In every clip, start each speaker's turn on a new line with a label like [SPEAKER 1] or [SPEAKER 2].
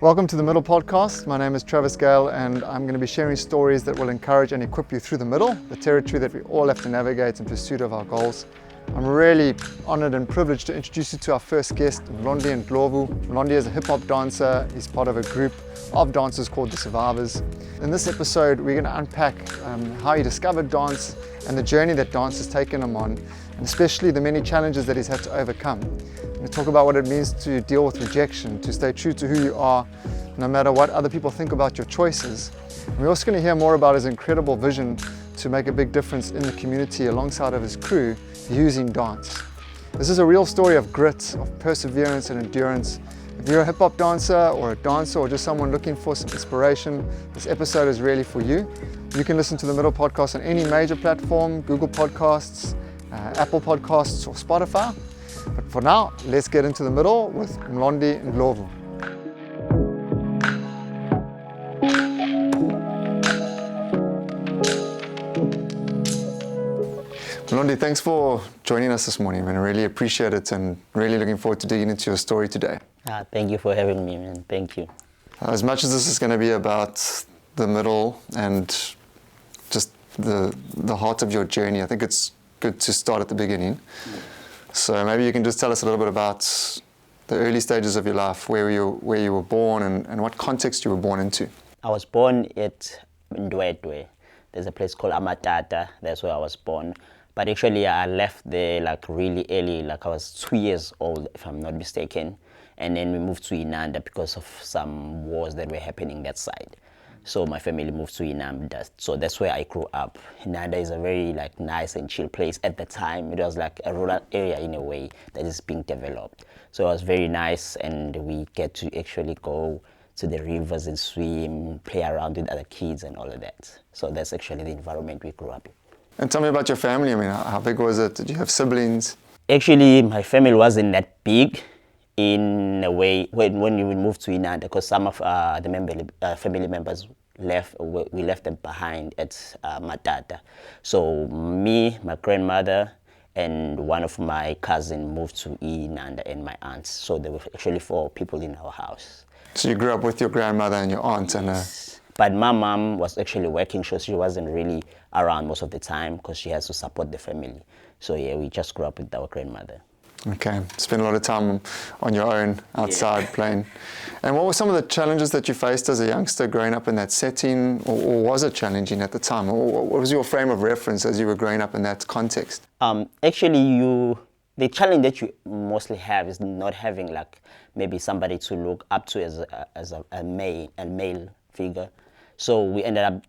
[SPEAKER 1] Welcome to the Middle Podcast. My name is Travis Gale and I'm going to be sharing stories that will encourage and equip you through the middle, the territory that we all have to navigate in pursuit of our goals. I'm really honored and privileged to introduce you to our first guest, Mlondi Ndlovu. Mlondi is a hip-hop dancer. He's part of a group of dancers called The Survivors. In this episode, we're going to unpack how he discovered dance and the journey that dance has taken him on, and especially the many challenges that he's had to overcome. We talk about what it means to deal with rejection, to stay true to who you are, no matter what other people think about your choices. And we're also going to hear more about his incredible vision to make a big difference in the community alongside of his crew using dance. This is a real story of grit, of perseverance and endurance. If you're a hip-hop dancer or a dancer or just someone looking for some inspiration, this episode is really for you. You can listen to the Middle Podcast on any major platform, Google Podcasts, Apple Podcasts or Spotify. But for now, let's get into the middle with Mlondi Ndlovu. Mlondi, thanks for joining us this morning, man. I really appreciate it and really looking forward to digging into your story today.
[SPEAKER 2] Thank you for having me, man. Thank you.
[SPEAKER 1] As much as this is going to be about the middle and just the heart of your journey, I think it's good to start at the beginning. So maybe you can just tell us a little bit about the early stages of your life, where you were born and what context you were born into.
[SPEAKER 2] I was born at Ndwedwe. There's a place called Amatata. That's where I was born. But actually I left there like really early, like I was 2 years old if I'm not mistaken. And then we moved to Inanda because of some wars that were happening that side. So my family moved to Inanda. So that's where I grew up. Inanda is a very like nice and chill place at the time. It was like a rural area in a way that is being developed. So it was very nice, and we get to actually go to the rivers and swim, play around with other kids and all of that. So that's actually the environment we grew up in.
[SPEAKER 1] And tell me about your family. I mean, how big was it? Did you have siblings?
[SPEAKER 2] Actually, my family wasn't that big in a way when we moved to Inanda, because some of the family members left. We left them behind at Matata. So me, my grandmother, and one of my cousins moved to Inanda, and my aunts. So there were actually 4 people in our house.
[SPEAKER 1] So you grew up with your grandmother and your aunt and
[SPEAKER 2] But my mom was actually working, so she wasn't really around most of the time because she has to support the family. So yeah, we just grew up with our grandmother.
[SPEAKER 1] Okay, spent a lot of time on your own outside playing. And what were some of the challenges that you faced as a youngster growing up in that setting, or was it challenging at the time? Or what was your frame of reference as you were growing up in that context?
[SPEAKER 2] Actually, the challenge that you mostly have is not having like maybe somebody to look up to as a male figure. So we ended up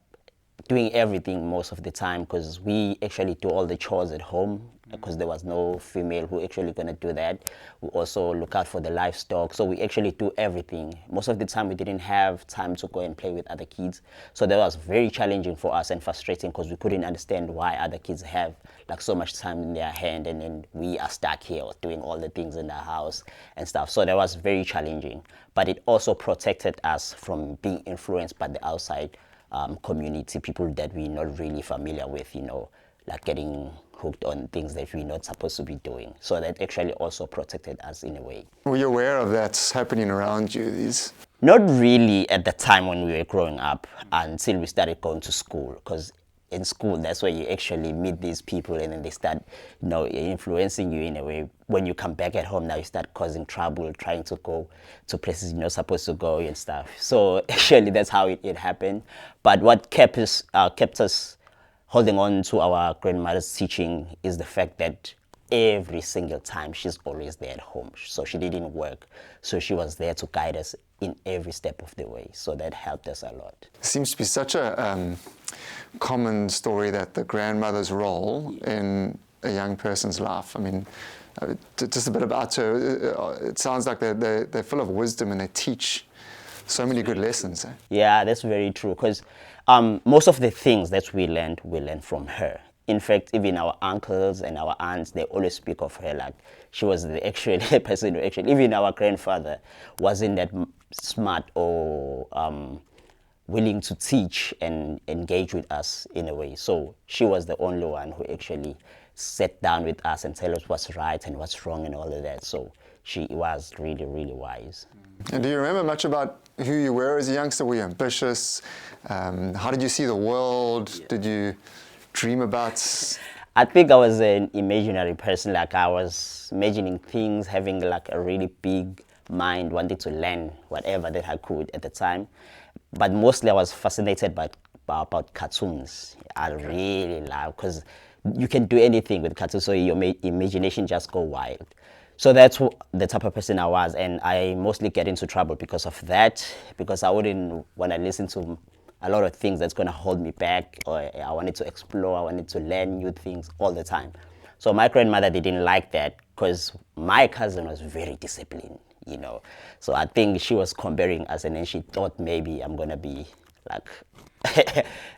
[SPEAKER 2] doing everything most of the time because we actually do all the chores at home because there was no female who actually gonna do that. We also look out for the livestock, so we actually do everything. Most of the time we didn't have time to go and play with other kids, so that was very challenging for us and frustrating because we couldn't understand why other kids have like so much time in their hand and then we are stuck here doing all the things in the house and stuff. So that was very challenging, but it also protected us from being influenced by the outside community, people that we're not really familiar with, like getting hooked on things that we're not supposed to be doing. So that actually also protected us in a way.
[SPEAKER 1] Were you aware of that happening around you?
[SPEAKER 2] Not really at the time when we were growing up until we started going to school, because in school that's where you actually meet these people and then they start influencing you in a way. When you come back at home now, you start causing trouble, trying to go to places you're not supposed to go and stuff. So actually that's how it happened. But what kept us holding on to our grandmother's teaching is the fact that every single time she's always there at home. So she didn't work. So she was there to guide us in every step of the way. So that helped us a lot.
[SPEAKER 1] It seems to be such a common story, that the grandmother's role in a young person's life. I mean, just a bit about her. It sounds like they're full of wisdom and they teach so many good lessons.
[SPEAKER 2] Yeah, that's very true. Because most of the things that we learned from her. In fact, even our uncles and our aunts, they always speak of her like she was the actual person who actually, even our grandfather wasn't that smart or willing to teach and engage with us in a way. So she was the only one who actually sat down with us and tell us what's right and what's wrong and all of that. So she was really, really wise.
[SPEAKER 1] And do you remember much about who you were as a youngster? Were you ambitious? How did you see the world? Did you dream about?
[SPEAKER 2] I think I was an imaginary person. Like I was imagining things, having like a really big mind, wanting to learn whatever that I could at the time. But mostly I was fascinated by about cartoons. I really love, because you can do anything with cartoons, so your imagination just go wild. So that's the type of person I was, and I mostly get into trouble because of that, because I wouldn't want to listen to a lot of things that's going to hold me back, or I wanted to explore, I wanted to learn new things all the time. So my grandmother didn't like that, because my cousin was very disciplined, you know. So I think she was comparing us, and then she thought maybe I'm going to be like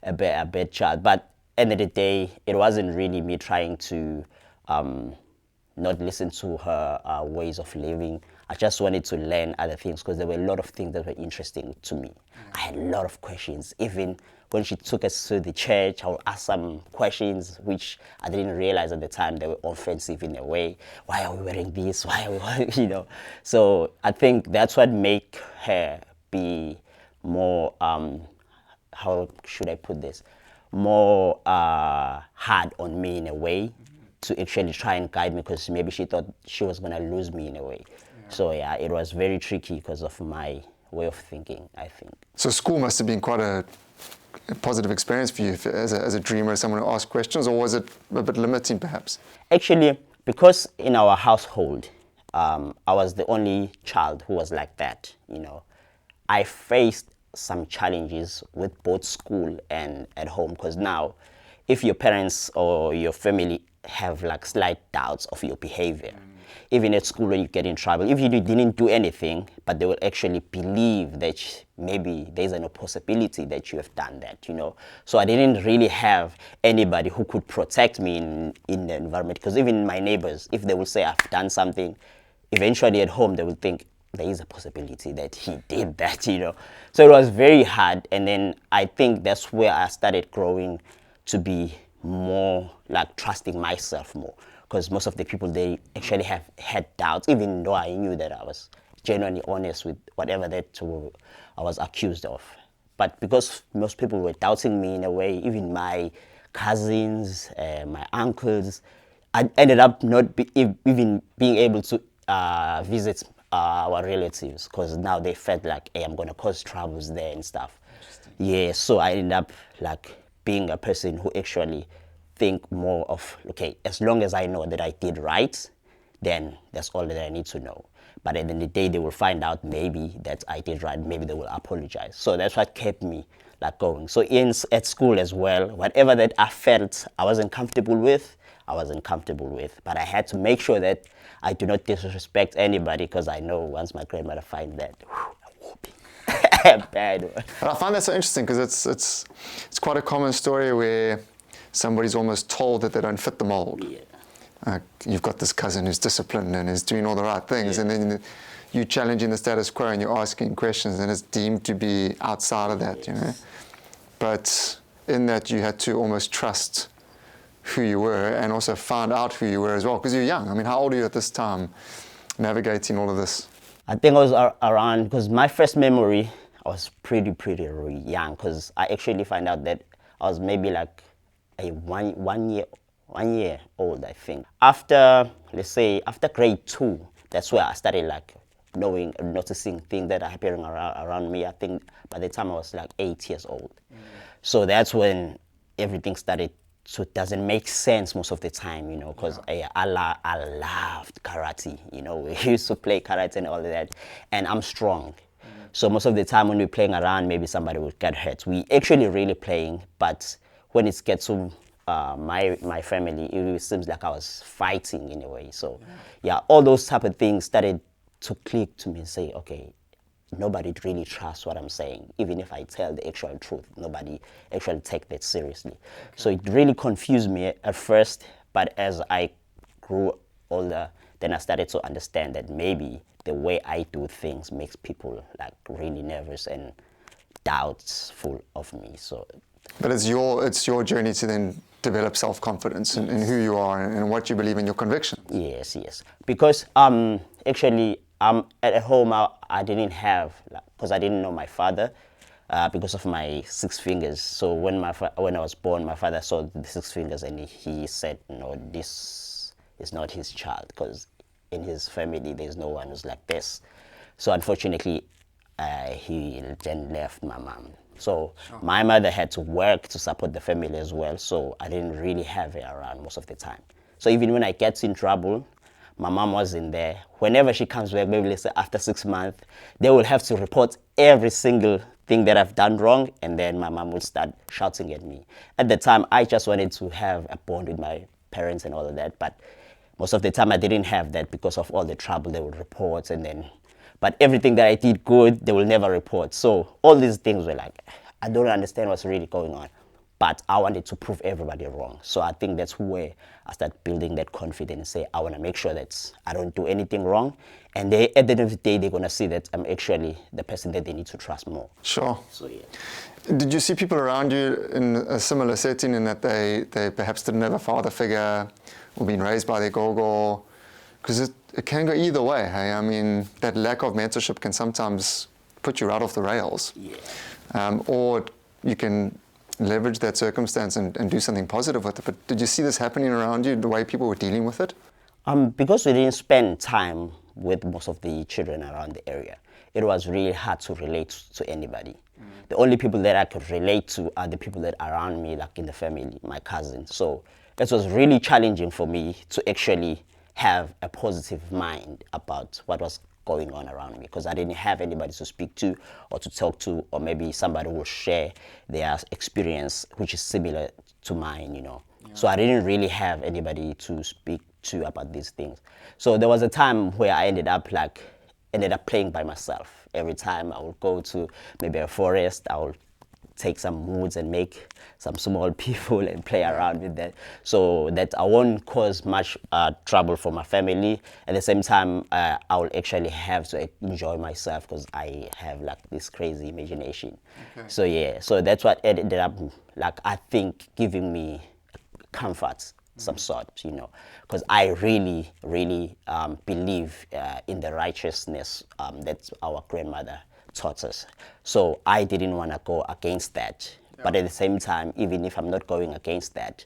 [SPEAKER 2] a bad child. But end of the day, it wasn't really me trying to not listen to her ways of living. I just wanted to learn other things, because there were a lot of things that were interesting to me. I had a lot of questions. Even when she took us to the church, I would ask some questions which I didn't realize at the time they were offensive in a way. Why are we wearing this? Why are we, you know? So I think that's what made her be more, how should I put this? More hard on me in a way, to actually try and guide me, because maybe she thought she was going to lose me in a way. So yeah, it was very tricky because of my way of thinking, I think.
[SPEAKER 1] So school must have been quite a positive experience for you as a dreamer, someone who asked questions, or was it a bit limiting perhaps?
[SPEAKER 2] Actually, because in our household, I was the only child who was like that, you know. I faced some challenges with both school and at home, because now, if your parents or your family have like slight doubts of your behavior, even at school when you get in trouble, if you didn't do anything, but they will actually believe that maybe there's a possibility that you have done that, you know. So I didn't really have anybody who could protect me in the environment, because even my neighbors, if they will say I've done something, eventually at home they will think there is a possibility that he did that, you know. So it was very hard, and then I think that's where I started growing to be more like trusting myself more, because most of the people, they actually have had doubts, even though I knew that I was genuinely honest with whatever that I was accused of. But because most people were doubting me in a way, even my cousins, my uncles, I ended up not even being able to visit our relatives, because now they felt like, hey, I'm going to cause troubles there and stuff. Yeah, so I ended up like being a person who actually think more of, okay, as long as I know that I did right, then that's all that I need to know. But at the end of the day, they will find out maybe that I did right, maybe they will apologize. So that's what kept me like going. So at school as well, whatever that I felt I wasn't comfortable with, I wasn't comfortable with. But I had to make sure that I do not disrespect anybody, because I know once my grandmother finds that, a whooping. Bad one.
[SPEAKER 1] And I find that so interesting, because it's quite a common story where somebody's almost told that they don't fit the mold.
[SPEAKER 2] Yeah.
[SPEAKER 1] You've got this cousin who's disciplined and is doing all the right things,
[SPEAKER 2] Yeah.
[SPEAKER 1] and then you're challenging the status quo and you're asking questions, and it's deemed to be outside of that, you know. But in that, you had to almost trust who you were, and also find out who you were as well, because you're young. I mean, how old are you at this time, navigating all of this?
[SPEAKER 2] I think I was around, because my first memory, I was pretty young, because I actually find out that I was maybe like a one year old, I think. After, let's say, after grade 2, that's where I started like noticing things that are happening around me. I think by the time I was like 8 years old. So that's when everything started to doesn't make sense most of the time, you know, because I loved karate, you know. We used to play karate and all of that, and I'm strong. So most of the time when we're playing around, maybe somebody would get hurt. We actually really playing, but when it gets to my family, it seems like I was fighting in a way. So yeah, all those type of things started to click to me and say, okay, nobody really trusts what I'm saying. Even if I tell the actual truth, nobody actually take that seriously. So it really confused me at first, but as I grew older, then I started to understand that maybe the way I do things makes people like really nervous and doubtful of me. So,
[SPEAKER 1] but it's your journey to then develop self-confidence in who you are and what you believe in your convictions.
[SPEAKER 2] Yes, yes. Because actually at home I didn't have, because I didn't know my father because of my 6 fingers. So when I was born, my father saw the 6 fingers and he said, no, this is not his child, because in his family there's no one who's like this. So unfortunately, he then left my mom. So my mother had to work to support the family as well. So I didn't really have her around most of the time. So even when I get in trouble, my mom wasn't there. Whenever she comes back, maybe let's say after 6 months, they will have to report every single thing that I've done wrong, and then my mom would start shouting at me. At the time, I just wanted to have a bond with my parents and all of that, but most of the time I didn't have that because of all the trouble they would report, and then, but everything that I did good, they will never report. So all these things were like, I don't understand what's really going on. But I wanted to prove everybody wrong. So I think that's where I started building that confidence and say, I want to make sure that I don't do anything wrong. And they, at the end of the day, they're going to see that I'm actually the person that they need to trust more.
[SPEAKER 1] Sure.
[SPEAKER 2] So, yeah.
[SPEAKER 1] Did you see people around you in a similar setting in that they perhaps didn't have a father figure or been raised by their gogo? Because it can go either way, hey? I mean, that lack of mentorship can sometimes put you right off the rails.
[SPEAKER 2] Yeah.
[SPEAKER 1] Or you can leverage that circumstance and do something positive with it. But did you see this happening around you, the way people were dealing with it?
[SPEAKER 2] Because we didn't spend time with most of the children around the area, it was really hard to relate to anybody. The only people that I could relate to are the people that are around me, like in the family, my cousins. So it was really challenging for me to actually have a positive mind about what was going on around me, because I didn't have anybody to speak to or to talk to, or maybe somebody will share their experience which is similar to mine, you know. Yeah. So I didn't really have anybody to speak to about these things. So there was a time where I ended up playing by myself. Every time I would go to maybe a forest, I would take some moods and make some small people and play around with that, so that I won't cause much trouble for my family. At the same time, I will actually have to enjoy myself, because I have like this crazy imagination. Okay. So yeah, so that's what ended up, like, I think, giving me comfort, some sort, you know, because I really, really believe in the righteousness that our grandmother taught us. So I didn't want to go against that. Yeah. But at the same time, even if I'm not going against that,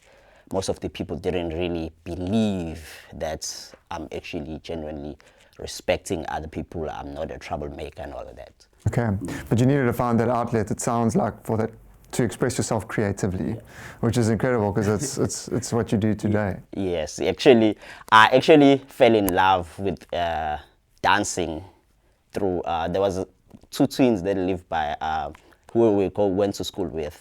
[SPEAKER 2] most of the people didn't really believe that I'm actually genuinely respecting other people. I'm not a troublemaker and all of that.
[SPEAKER 1] Okay, but you needed to find that outlet, it sounds like, for that, to express yourself creatively, which is incredible, because it's what you do today.
[SPEAKER 2] Yes, actually, I actually fell in love with dancing through, there was 2 twins that lived by, who went to school with.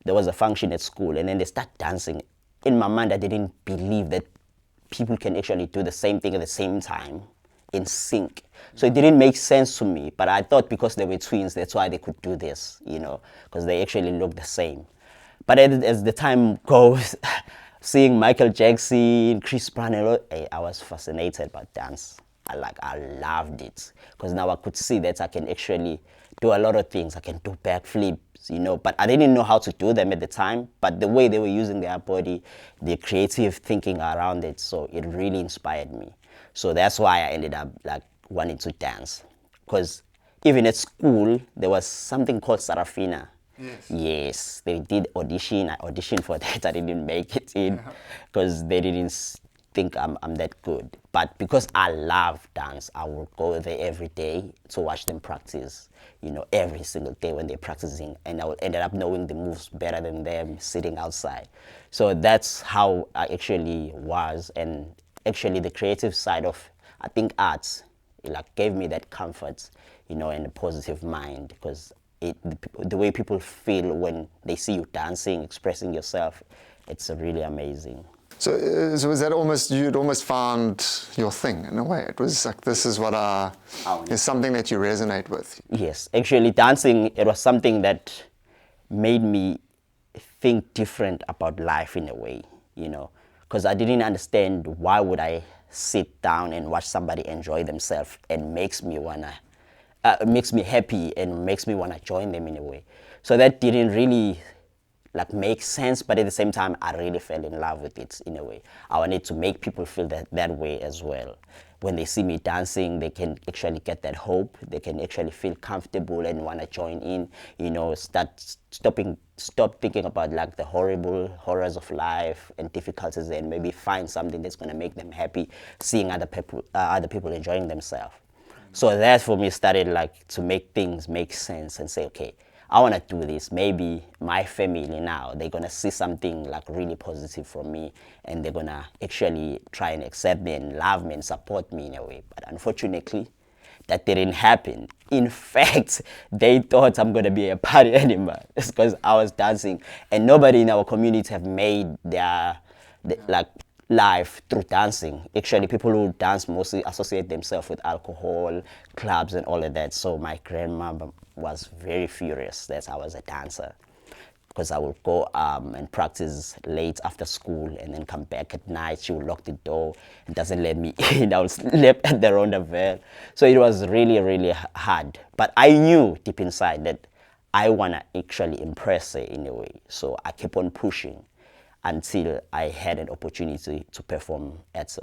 [SPEAKER 2] There was a function at school, and then they start dancing. In my mind, I didn't believe that people can actually do the same thing at the same time in sync. So it didn't make sense to me, but I thought because they were twins, that's why they could do this, you know, because they actually look the same. But as the time goes, seeing Michael Jackson, Chris Brown, I was fascinated by dance. I loved it, because now I could see that I can actually do a lot of things. I can do backflips, you know, but I didn't know how to do them at the time. But the way they were using their body, the creative thinking around it, so it really inspired me. So that's why I ended up like wanting to dance, because even at school there was something called Sarafina. Yes. Yes, they did audition. I auditioned for that. I didn't make it in because they didn't think I'm that good. But because I love dance, I will go there every day to watch them practice, you know, every single day when they're practicing, and I will end up knowing the moves better than them sitting outside. So that's how I actually was, and actually the creative side of, I think, arts, it like gave me that comfort, you know, and a positive mind, because the way people feel when they see you dancing, expressing yourself, it's really amazing.
[SPEAKER 1] So was that almost, you'd almost found your thing in a way? It was like, this is what is something that you resonate with.
[SPEAKER 2] Yes, actually dancing, it was something that made me think different about life in a way, you know, because I didn't understand why would I sit down and watch somebody enjoy themselves, and makes me happy and makes me want to join them in a way. So that didn't really like make sense, but at the same time I really fell in love with it in a way. I wanted to make people feel that way as well. When they see me dancing, they can actually get that hope. They can actually feel comfortable and want to join in, stop thinking about like the horrible horrors of life and difficulties, and maybe find something that's going to make them happy, seeing other people enjoying themselves. So that for me started like to make things make sense and say, okay, I want to do this. Maybe my family now, they're going to see something like really positive from me, and they're going to actually try and accept me and love me and support me in a way. But unfortunately, that didn't happen. In fact, they thought I'm going to be a party animal just because I was dancing, and nobody in our community have made their like life through dancing. Actually, people who dance mostly associate themselves with alcohol, clubs, and all of that. So my grandma was very furious that I was a dancer, because I would go and practice late after school and then come back at night. She would lock the door and doesn't let me in. I would sleep at the roundabout. So it was really, really hard. But I knew deep inside that I want to actually impress her in a way. So I kept on pushing until I had an opportunity to perform at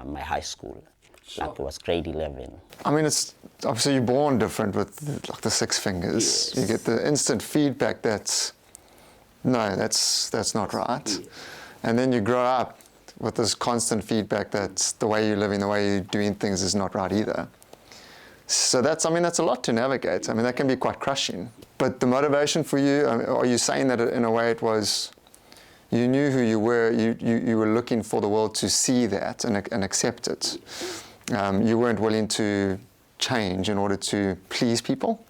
[SPEAKER 2] my high school. Sure. Like it was grade 11.
[SPEAKER 1] I mean, it's obviously you're born different with like the six fingers. Yes. You get the instant feedback that's not right. Yes. And then you grow up with this constant feedback that the way you're living, the way you're doing things is not right either. So that's a lot to navigate. I mean, that can be quite crushing. But the motivation for you, are you saying that in a way it was, you knew who you were, you were looking for the world to see that and accept it. You weren't willing to change in order to please people?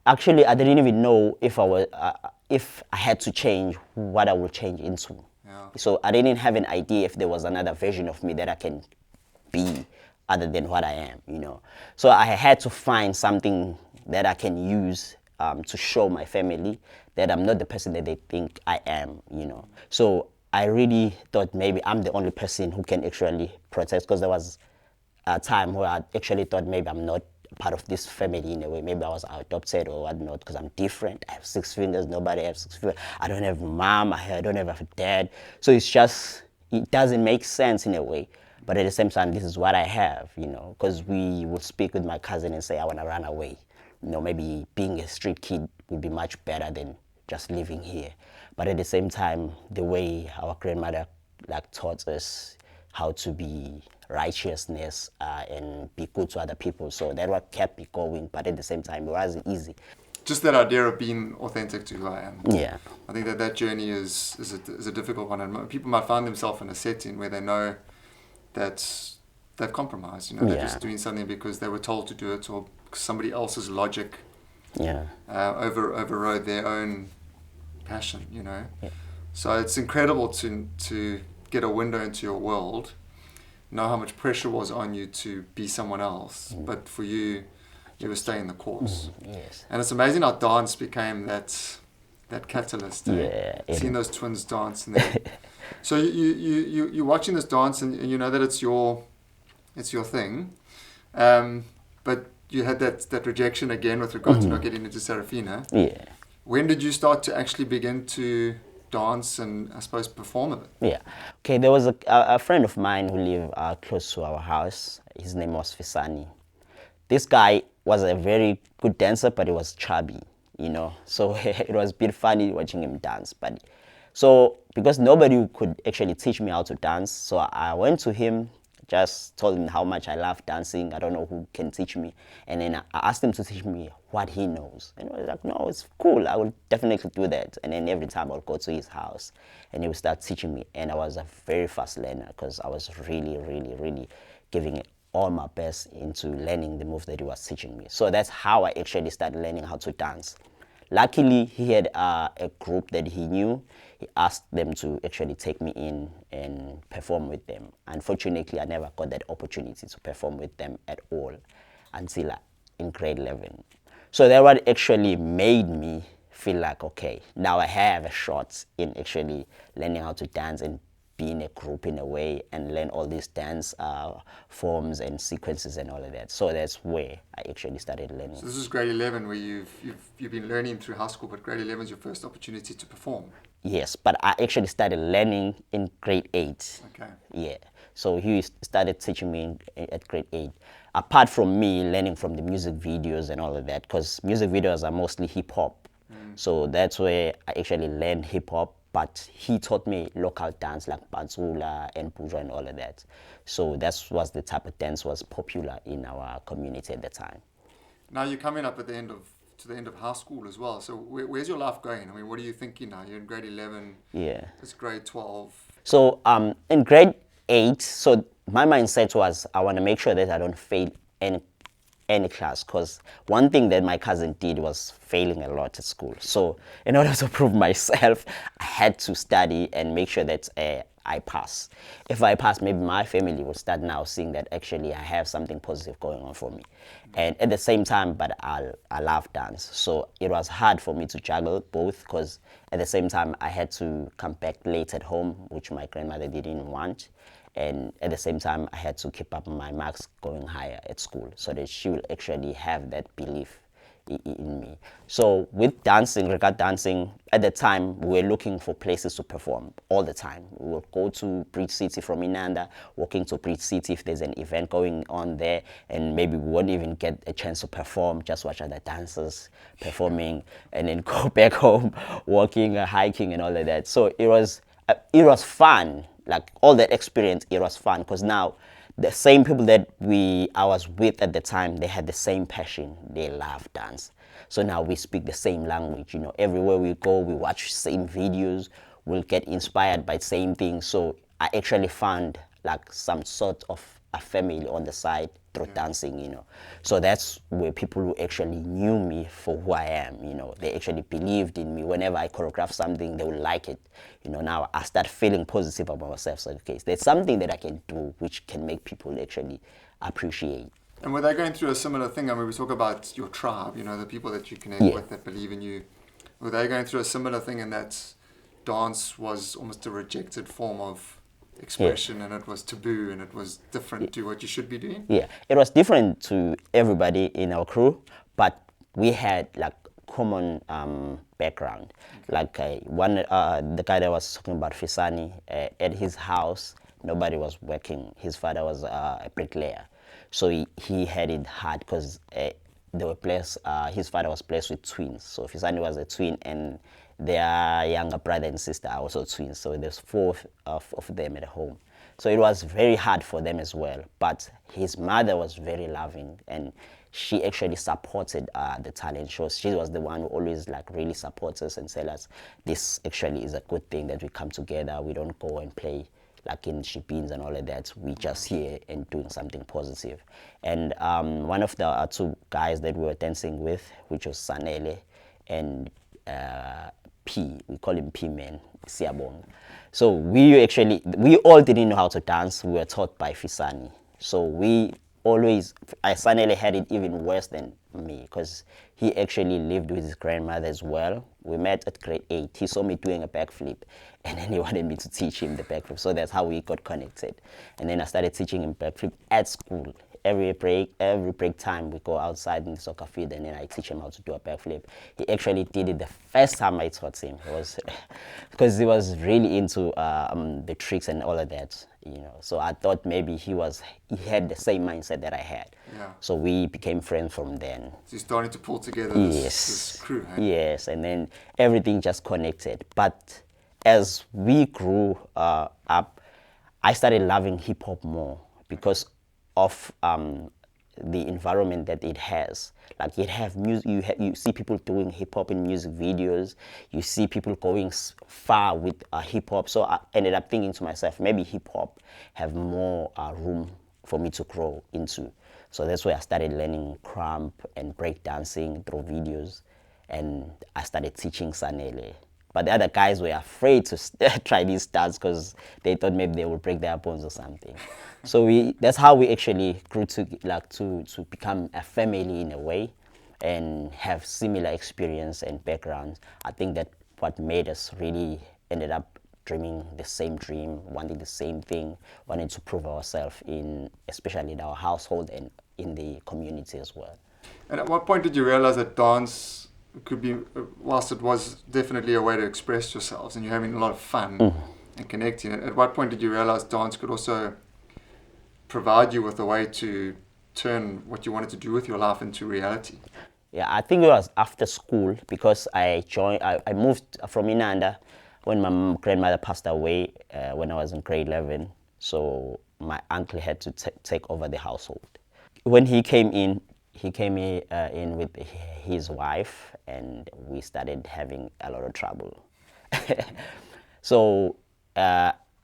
[SPEAKER 2] Actually, I didn't even know if I had to change, what I would change into. Yeah. So I didn't have an idea if there was another version of me that I can be other than what I am, So I had to find something that I can use to show my family that I'm not the person that they think I am, So I really thought maybe I'm the only person who can actually protest, because there was a time where I actually thought maybe I'm not part of this family in a way. Maybe I was adopted or whatnot, because I'm different. I have 6 fingers, nobody has 6 fingers. I don't have a mom, I don't have a dad. So it doesn't make sense in a way. But at the same time, this is what I have, because we would speak with my cousin and say, I want to run away. Maybe being a street kid would be much better than just living here. But at the same time, the way our grandmother taught us how to be righteousness and be good to other people. So that what kept me going, but at the same time, it wasn't easy.
[SPEAKER 1] Just that idea of being authentic to who I am.
[SPEAKER 2] Yeah.
[SPEAKER 1] I think that journey is a difficult one, and people might find themselves in a setting where they know that they've compromised. They're just doing something because they were told to do it, or somebody else's logic overrode their own passion. Yeah. So it's incredible to get a window into your world, know how much pressure was on you to be someone else, but for you, you were staying the course.
[SPEAKER 2] Yes.
[SPEAKER 1] And it's amazing how dance became that catalyst. Seeing those twins dance, and then so you're watching this dance, and you know that it's your thing, but you had that rejection again with regard to not getting into Serafina.
[SPEAKER 2] Yeah.
[SPEAKER 1] When did you start to actually begin to dance and I suppose perform a bit?
[SPEAKER 2] Yeah. Okay, there was a friend of mine who lived close to our house. His name was Fisani. This guy was a very good dancer, but he was chubby, So it was a bit funny watching him dance. But so because nobody could actually teach me how to dance, so I went to him, just told him how much I love dancing. I don't know who can teach me. And then I asked him to teach me what he knows. And he was like, no, it's cool. I will definitely do that. And then every time I'll go to his house and he would start teaching me. And I was a very fast learner, because I was really, really, really giving it all my best into learning the move that he was teaching me. So that's how I actually started learning how to dance. Luckily, he had a group that he knew. He asked them to actually take me in and perform with them. Unfortunately, I never got that opportunity to perform with them at all until in grade 11. So that what actually made me feel like, okay, now I have a shot in actually learning how to dance and be in a group in a way and learn all these dance forms and sequences and all of that. So that's where I actually started learning.
[SPEAKER 1] So this is grade 11 where you've been learning through high school, but grade 11 is your first opportunity to perform.
[SPEAKER 2] Yes, but I actually started learning in grade 8.
[SPEAKER 1] Okay.
[SPEAKER 2] Yeah. So he started teaching me at grade 8. Apart from me learning from the music videos and all of that, because music videos are mostly hip hop. So that's where I actually learned hip hop, but he taught me local dance like Batsula and Puja and all of that. So that was the type of dance was popular in our community at the time.
[SPEAKER 1] Now you're coming up at the end of high school as well. So where's your life going? I mean, what are you thinking now? You're in grade 11.
[SPEAKER 2] Yeah.
[SPEAKER 1] It's grade 12.
[SPEAKER 2] So in grade 8, so my mindset was I want to make sure that I don't fail any class, because one thing that my cousin did was failing a lot at school. So in order to prove myself, I had to study and make sure that I pass. If I pass, maybe my family will start now seeing that actually I have something positive going on for me. And at the same time, but I love dance. So it was hard for me to juggle both, because at the same time I had to come back late at home, which my grandmother didn't want. And at the same time, I had to keep up my marks going higher at school so that she will actually have that belief in me. So with dancing, regard dancing, at the time, we were looking for places to perform all the time. We would go to Bridge City from Inanda, walking to Bridge City if there's an event going on there, and maybe we won't even get a chance to perform, just watch other dancers performing, and then go back home, walking, hiking, and all of that. So it was fun. Like all that experience, it was fun, because now the same people that I was with at the time, they had the same passion. They love dance. So now we speak the same language. Everywhere we go, we watch same videos. We'll get inspired by same things. So I actually found like some sort of a family on the side through dancing. So that's where people who actually knew me for who I am, they actually believed in me. Whenever I choreograph something, they would like it. Now I start feeling positive about myself. So okay, there's something that I can do which can make people actually appreciate.
[SPEAKER 1] And were they going through a similar thing? I mean, we talk about your tribe, the people that you connect with that believe in you. Were they going through a similar thing in that dance was almost a rejected form of expression, and it was taboo, and it was different to what you should be doing?
[SPEAKER 2] Yeah, it was different to everybody in our crew, but we had like common background. Like the guy that was talking about, Fisani, at his house, nobody was working. His father was a bricklayer, so he had it hard because they were blessed. His father was blessed with twins, so Fisani was a twin, and their younger brother and sister are also twins. So there's 4 of them at home. So it was very hard for them as well. But his mother was very loving, and she actually supported the talent shows. She was the one who always like really supports us and tell us this actually is a good thing that we come together. We don't go and play like in shipins and all of that. We just here and doing something positive. And one of the 2 guys that we were dancing with, which was Sanele and P, we call him P-Man, Siabong. So we all didn't know how to dance. We were taught by Fisani. So Sanele had it even worse than me, because he actually lived with his grandmother as well. We met at grade 8. He saw me doing a backflip, and then he wanted me to teach him the backflip. So that's how we got connected. And then I started teaching him backflip at school. Every break time, we go outside in the soccer field, and then I teach him how to do a backflip. He actually did it the first time I taught him. It was because he was really into the tricks and all of that, So I thought maybe he had the same mindset that I had.
[SPEAKER 1] Yeah.
[SPEAKER 2] So we became friends from then.
[SPEAKER 1] So you started to pull together this crew, hey?
[SPEAKER 2] Yes, and then everything just connected. But as we grew up, I started loving hip hop more because of the environment that it has. Like it have music, you see people doing hip hop in music videos. You see people going far with hip hop. So I ended up thinking to myself, maybe hip hop have more room for me to grow into. So that's why I started learning cramp and break dancing through videos, and I started teaching Sanele. But the other guys were afraid to try these stunts because they thought maybe they would break their bones or something. So that's how we actually grew to become a family in a way and have similar experience and backgrounds. I think that what made us really ended up dreaming the same dream, wanting the same thing, wanting to prove ourselves in, especially in our household and in the community as well.
[SPEAKER 1] And at what point did you realize that dance could be, whilst it was definitely a way to express yourselves and you're having a lot of fun and connecting, at what point did you realize dance could also provide you with a way to turn what you wanted to do with your life into reality?
[SPEAKER 2] Yeah, I think it was after school because I moved from Inanda when my grandmother passed away when I was in grade 11. So my uncle had to take over the household. When he came in with his wife, and we started having a lot of trouble. So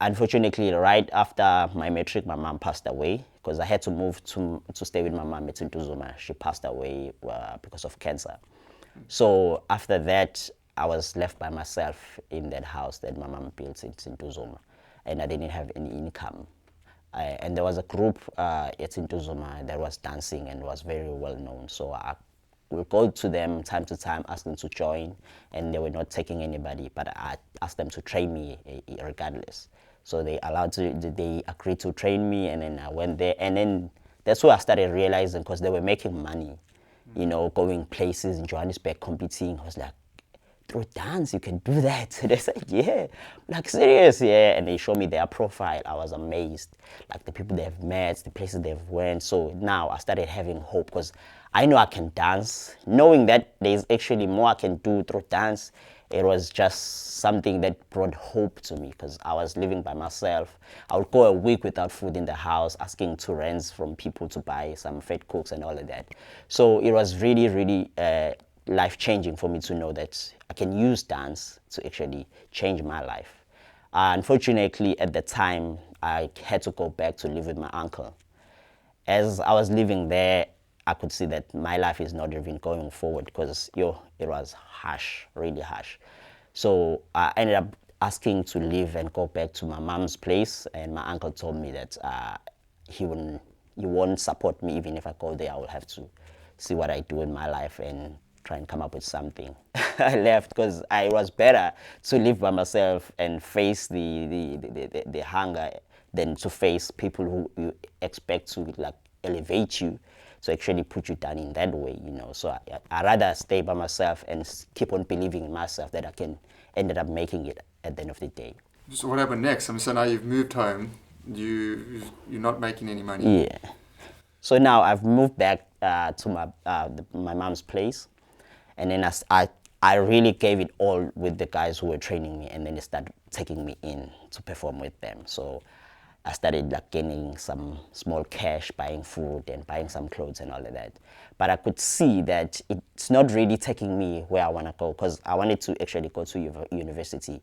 [SPEAKER 2] unfortunately, right after my matric, my mom passed away because I had to move to stay with my mom at Ntuzuma. She passed away because of cancer. So after that, I was left by myself in that house that my mom built in Ntuzuma, and I didn't have any income. And there was a group at Ntuzuma that was dancing and was very well known. So I would go to them time to time, ask them to join, and they were not taking anybody, but I asked them to train me regardless. So they agreed to train me, and then I went there, and then that's where I started realizing, because they were making money, you know, going places in Johannesburg, competing. I was like, through dance, you can do that. They said, yeah, like serious, yeah. And they showed me their profile. I was amazed, like the people they've met, the places they've went. So now I started having hope because I know I can dance. Knowing that there's actually more I can do through dance, it was just something that brought hope to me because I was living by myself. I would go a week without food in the house, asking to rents from people to buy some fed cooks and all of that. So it was really, really life-changing for me to know that I can use dance to actually change my life. Unfortunately, at the time, I had to go back to live with my uncle. As I was living there, I could see that my life is not even going forward because it was harsh, really harsh. So I ended up asking to leave and go back to my mom's place, and my uncle told me that he won't support me even if I go there. I will have to see what I do in my life and try and come up with something. I left because I was better to live by myself and face the hunger than to face people who you expect to like elevate you, to actually put you down in that way, you know. So I rather stay by myself and keep on believing in myself that I can ended up making it at the end of the day.
[SPEAKER 1] So what happened next? I mean, so now you've moved home. You're not making any money.
[SPEAKER 2] Yeah. So now I've moved back to my mom's place, and then I really gave it all with the guys who were training me, and then they started taking me in to perform with them. So I started like gaining some small cash, buying food and buying some clothes and all of that. But I could see that it's not really taking me where I want to go, because I wanted to actually go to university.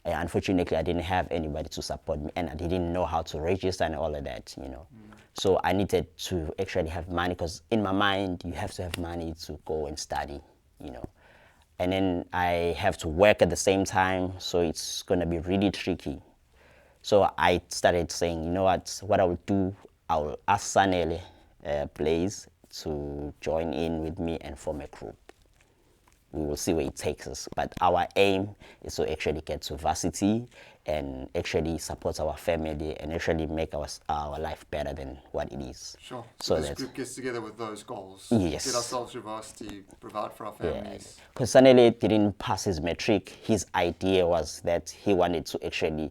[SPEAKER 2] Unfortunately, I didn't have anybody to support me, and I didn't know how to register and all of that, you know. So I needed to actually have money, because in my mind, you have to have money to go and study, you know. And then I have to work at the same time, so it's going to be really tricky. So I started saying, you know what I will do, I will ask Sanele Blaze to join in with me and form a group. We will see where it takes us. But our aim is to actually get to varsity and actually support our family and actually make our life better than what it is.
[SPEAKER 1] Sure. So this group gets together with those goals.
[SPEAKER 2] Yes.
[SPEAKER 1] Get ourselves to varsity, provide for our families.
[SPEAKER 2] Because Sanele didn't pass his matric. His idea was that he wanted to actually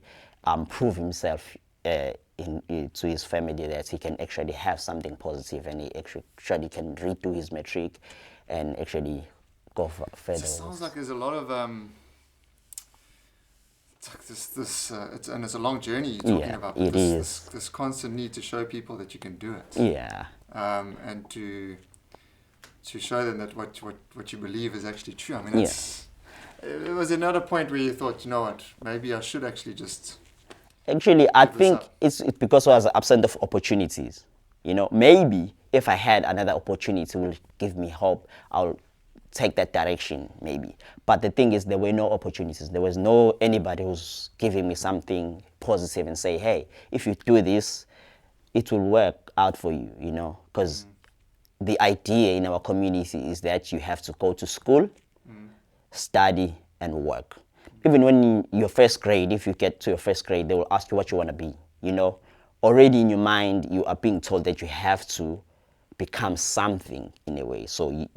[SPEAKER 2] prove himself to his family that he can actually have something positive, and he actually can redo his matric and actually go further.
[SPEAKER 1] It sounds like there's a lot of it's like and it's a long journey you're talking about.
[SPEAKER 2] It is.
[SPEAKER 1] This constant need to show people that you can do it.
[SPEAKER 2] Yeah.
[SPEAKER 1] And to show them that what you believe is actually true. I mean, it was another point where you thought, you know what, maybe I should actually just.
[SPEAKER 2] Actually, I think it's because I was absent of opportunities. You know, maybe if I had another opportunity, it will give me hope. I'll take that direction, maybe. But the thing is, there were no opportunities. There was no anybody who's giving me something positive and say, hey, if you do this, it will work out for you, you know. Because the idea in our community is that you have to go to school, study, and work. even when your first grade, if you get to your first grade, they will ask you what you want to be, you know. Already in your mind, you are being told that you have to become something in a way. So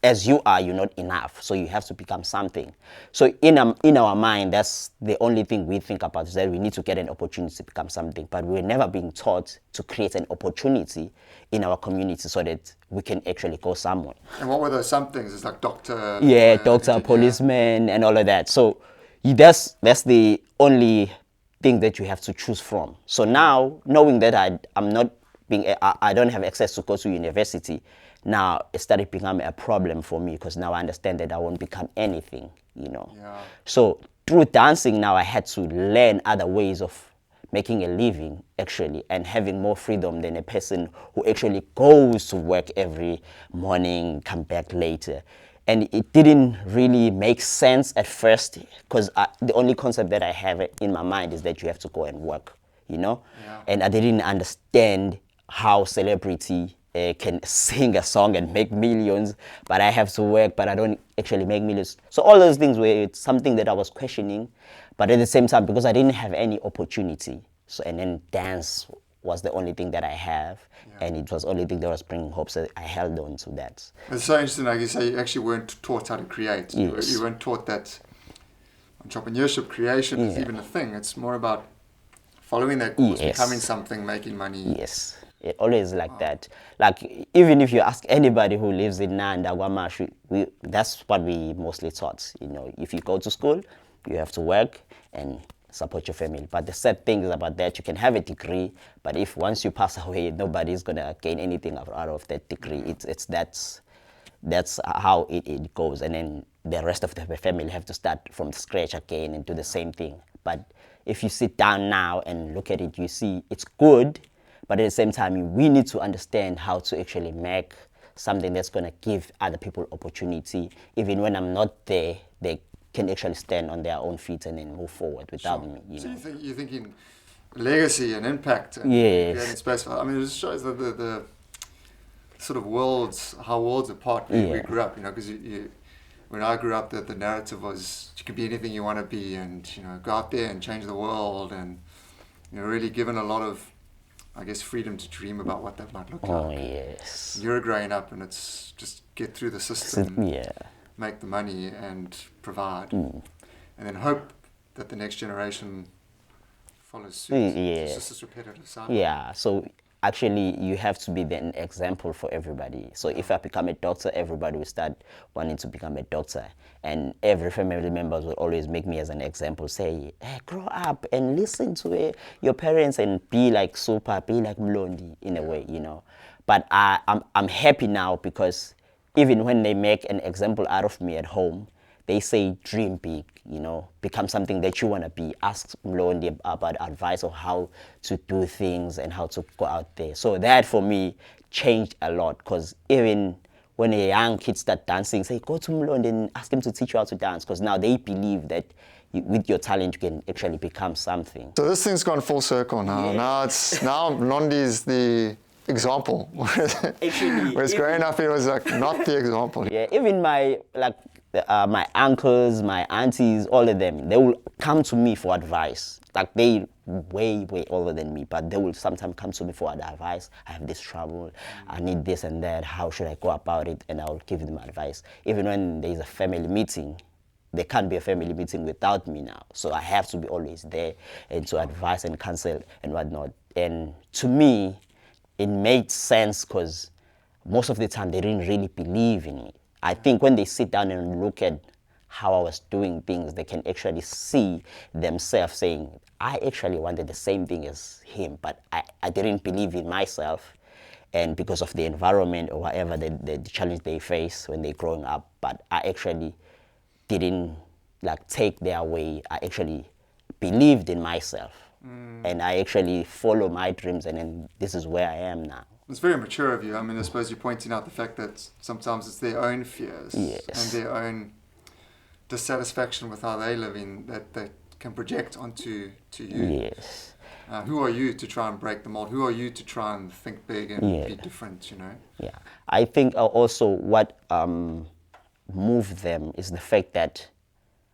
[SPEAKER 2] as you are, you're not enough. So you have to become something. So in our mind, that's the only thing we think about, is that we need to get an opportunity to become something. But we're never being taught to create an opportunity in our community so that we can actually go somewhere.
[SPEAKER 1] And what were those some things? It's like doctor,
[SPEAKER 2] Yeah,
[SPEAKER 1] lawyer,
[SPEAKER 2] doctor,
[SPEAKER 1] engineer.
[SPEAKER 2] policeman, and all of that. So that's the only thing that you have to choose from. So now, knowing that I don't have access to go to university, now it started becoming a problem for me, because now I understand that I won't become anything, you know.
[SPEAKER 1] Yeah.
[SPEAKER 2] So through dancing now, I had to learn other ways of making a living, actually, and having more freedom than a person who actually goes to work every morning, come back later. And it didn't really make sense at first, because the only concept that I have in my mind is that you have to go and work, you know.
[SPEAKER 1] Yeah.
[SPEAKER 2] And I didn't understand how celebrity can sing a song and make millions, but I have to work, but I don't actually make millions. So all those things were something that I was questioning, but at the same time, because I didn't have any opportunity, so and then dance was the only thing that I have, and it was the only thing that was bringing hope, so I held on to that.
[SPEAKER 1] It's so interesting, like you say, you actually weren't taught how to create.
[SPEAKER 2] Yes.
[SPEAKER 1] You weren't taught that entrepreneurship, creation is even a thing. It's more about following that course,
[SPEAKER 2] Yes.
[SPEAKER 1] becoming something, making money.
[SPEAKER 2] Yes, it always like that. Like, even if you ask anybody who lives in Nanda, Guamashu, that's what we mostly taught. You know, if you go to school, you have to work and support your family. But the sad thing is about that, you can have a degree, but if once you pass away, nobody's gonna gain anything out of that degree. That's how it goes, and then the rest of the family have to start from scratch again and do the same thing. But if you sit down now and look at it, you see it's good, but at the same time, we need to understand how to actually make something that's going to give other people opportunity. Even when I'm not there, they can actually stand on their own feet and then move forward without me. You
[SPEAKER 1] So
[SPEAKER 2] know?
[SPEAKER 1] you're thinking legacy and impact and
[SPEAKER 2] Yes.
[SPEAKER 1] creating space. I mean, it just shows that the sort of how worlds apart we grew up, you know, because when I grew up, the narrative was you can be anything you want to be, and you know, go out there and change the world, and you know, really given a lot of, I guess, freedom to dream about what that might look like.
[SPEAKER 2] Oh, yes.
[SPEAKER 1] You're growing up, and it's just get through the system,
[SPEAKER 2] Yeah.
[SPEAKER 1] make the money, and provide, and then hope that the next generation follows suit.
[SPEAKER 2] Yeah.
[SPEAKER 1] It's just this repetitive cycle.
[SPEAKER 2] Yeah, so actually you have to be an example for everybody. So if I become a doctor, everybody will start wanting to become a doctor. And every family members will always make me as an example, say, hey, grow up and listen to your parents and be like Super, be like Mlondi in a way, you know. But I'm happy now, because even when they make an example out of me at home, they say dream big, you know, become something that you want to be. Ask Mlondi about advice on how to do things and how to go out there. So that for me changed a lot, because even when a young kid start dancing, say, go to Mlondi and ask him to teach you how to dance, because now they believe that with your talent you can actually become something.
[SPEAKER 1] So this thing's gone full circle now.
[SPEAKER 2] Yeah.
[SPEAKER 1] Now Mlondi is the example.
[SPEAKER 2] Actually,
[SPEAKER 1] Whereas growing up, it was like not the example.
[SPEAKER 2] Yeah, even my uncles, my aunties, all of them, they will come to me for advice. Like, they way older than me, but they will sometimes come to me for advice. I have this trouble, I need this and that, how should I go about it? And I will give them advice. Even when there is a family meeting, there can't be a family meeting without me now. So I have to be always there and to advise and counsel and whatnot. And to me, it made sense, because most of the time they didn't really believe in me. I think when they sit down and look at how I was doing things, they can actually see themselves saying, I actually wanted the same thing as him, but I didn't believe in myself. And because of the environment or whatever, the challenge they face when they're growing up, but I actually didn't like take their way. I actually believed in myself. And I actually follow my dreams, and then this is where I am now.
[SPEAKER 1] It's very mature of you. I mean, I suppose you're pointing out the fact that sometimes it's their own fears and their own dissatisfaction with how they live in that they can project onto you.
[SPEAKER 2] Yes.
[SPEAKER 1] Who are you to try and break the mold? Who are you to try and think big and be different, you know?
[SPEAKER 2] Yeah. I think also what moved them is the fact that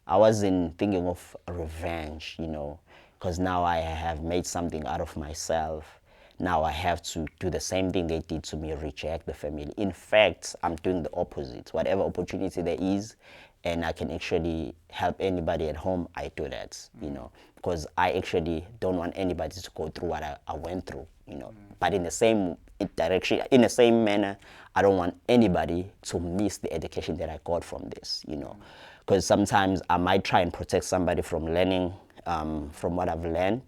[SPEAKER 2] I wasn't thinking of revenge, you know, because now I have made something out of myself. Now I have to do the same thing they did to me, reject the family. In fact, I'm doing the opposite. Whatever opportunity there is, and I can actually help anybody at home, I do that, you know, because I actually don't want anybody to go through what I went through, you know. But in the same direction, in the same manner, I don't want anybody to miss the education that I got from this, you know. Because sometimes I might try and protect somebody from learning from what I've learned,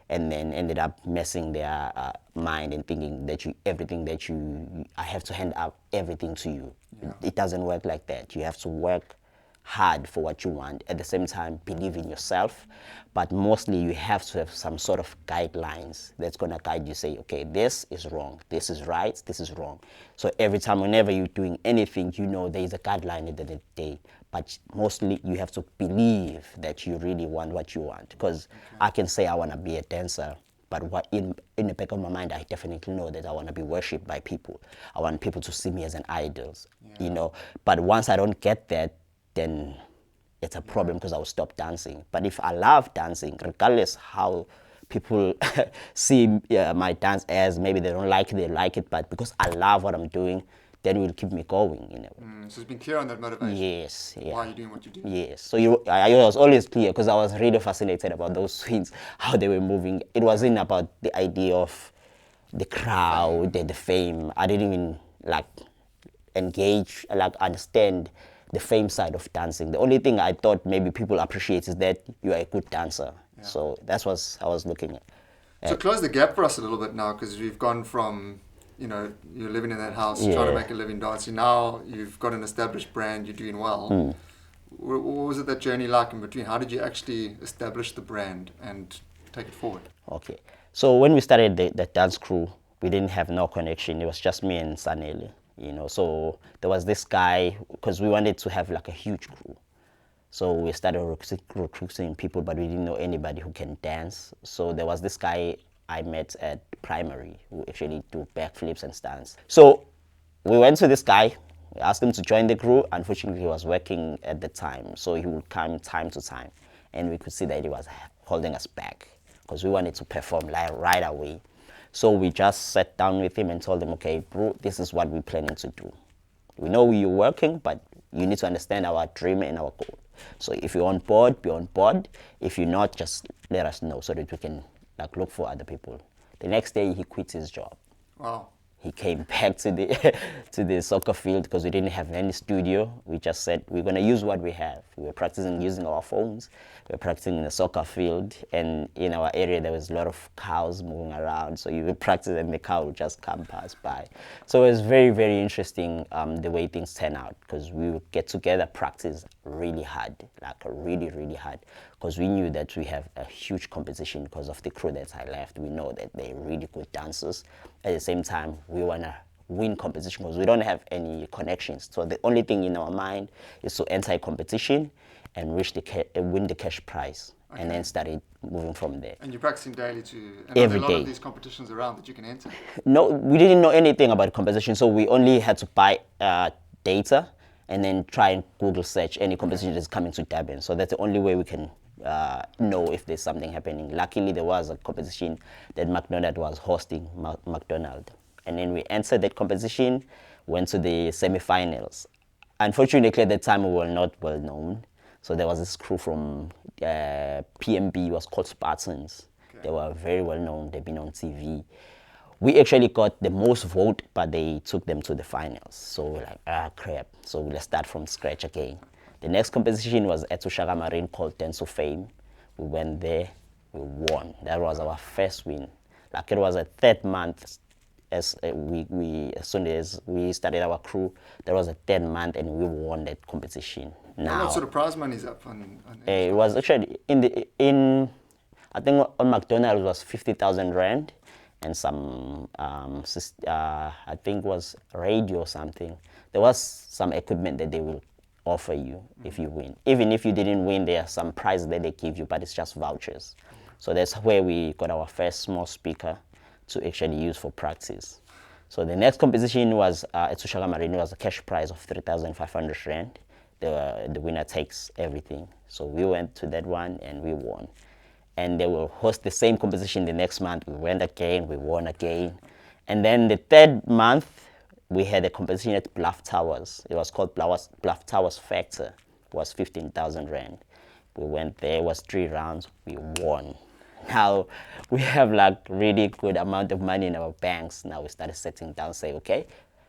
[SPEAKER 2] and then ended up messing their mind and thinking that I have to hand out everything to you. Yeah. It doesn't work like that. You have to work hard for what you want. At the same time, believe in yourself. But mostly you have to have some sort of guidelines that's going to guide you, say, okay, this is wrong, this is right, this is wrong. So every time, whenever you're doing anything, you know there is a guideline at the end of the day. But mostly you have to believe that you really want what you want. Because I can say I want to be a dancer, but what in the back of my mind, I definitely know that I want to be worshipped by people. I want people to see me as an idol, you know. But once I don't get that, then it's a problem, because I will stop dancing. But if I love dancing, regardless how people see my dance as, maybe they don't like it, they like it, but because I love what I'm doing, then it will keep me going, you know.
[SPEAKER 1] So it's been clear on that motivation.
[SPEAKER 2] Yes. Yeah.
[SPEAKER 1] Why are you doing what you do?
[SPEAKER 2] Yes. So I was always clear, because I was really fascinated about those swings, how they were moving. It wasn't about the idea of the crowd, the fame. I didn't even like engage, like understand the fame side of dancing. The only thing I thought maybe people appreciate is that you are a good dancer. Yeah. So that's what I was looking at.
[SPEAKER 1] So close the gap for us a little bit now, because we've gone from, you know, you're living in that house, trying to make a living dancing. Now you've got an established brand, you're doing well. What was it, that journey like in between? How did you actually establish the brand and take it forward?
[SPEAKER 2] Okay. So when we started the dance crew, we didn't have no connection. It was just me and Sanele, you know. So there was this guy, because we wanted to have like a huge crew. So we started recruiting people, but we didn't know anybody who can dance. So there was this guy I met at primary who actually do backflips and stunts. So we went to this guy, we asked him to join the crew. Unfortunately, he was working at the time, so he would come time to time. And we could see that he was holding us back, because we wanted to perform right away. So we just sat down with him and told him, okay, bro, this is what we're planning to do. We know you're working, but you need to understand our dream and our goal. So if you're on board, be on board. If you're not, just let us know so that we can like look for other people. The next day, he quit his job.
[SPEAKER 1] Wow.
[SPEAKER 2] He came back to the to the soccer field, because we didn't have any studio. We just said we're gonna use what we have. We were practicing using our phones. We were practicing in the soccer field, and in our area there was a lot of cows moving around. So you would practice, and the cow would just come pass by. So it was very, very interesting the way things turn out, because we would get together, practice really hard, like really, really hard, because we knew that we have a huge competition because of the crew that I left. We know that they're really good dancers. At the same time, we want to win competition, because we don't have any connections. So the only thing in our mind is to enter a competition and win the cash prize, and then started moving from there.
[SPEAKER 1] And you're practicing daily too? And
[SPEAKER 2] Every
[SPEAKER 1] are there a lot
[SPEAKER 2] day.
[SPEAKER 1] of these competitions around that you can enter?
[SPEAKER 2] No, we didn't know anything about competition, so we only had to buy data and then try and Google search any competition that's coming to Durban. So that's the only way we can know if there's something happening. Luckily, there was a competition that McDonald was hosting, McDonald. And then we entered that competition, went to the semi-finals. Unfortunately, at that time, we were not well known. So there was this crew from PMB, was called Spartans. Okay. They were very well known, they've been on TV. We actually got the most vote, but they took them to the finals. So we're like, crap. So let's start from scratch again. The next competition was at Ushaka Marine called Dance of Fame. We went there, we won. That was our first win. Like, it was a third month as soon as we started our crew. There was a third month and we won that competition. Now,
[SPEAKER 1] what sort of prize money is up on
[SPEAKER 2] it was actually I think on McDonald's was 50,000 rand. And some, I think was radio or something. There was some equipment that they will offer you if you win. Even if you didn't win, there are some prizes that they give you, but it's just vouchers. So that's where we got our first small speaker to actually use for practice. So the next competition was at Sushaka Marine. It was a cash prize of 3,500 rand. the winner takes everything. So we went to that one and we won. And they will host the same competition the next month. We went again, we won again. And then the third month, we had a competition at Bluff Towers. It was called Bluff Towers Factor. It was 15,000 Rand. We went there, it was 3 rounds, we won. Now we have like really good amount of money in our banks. Now we started sitting down, say, okay,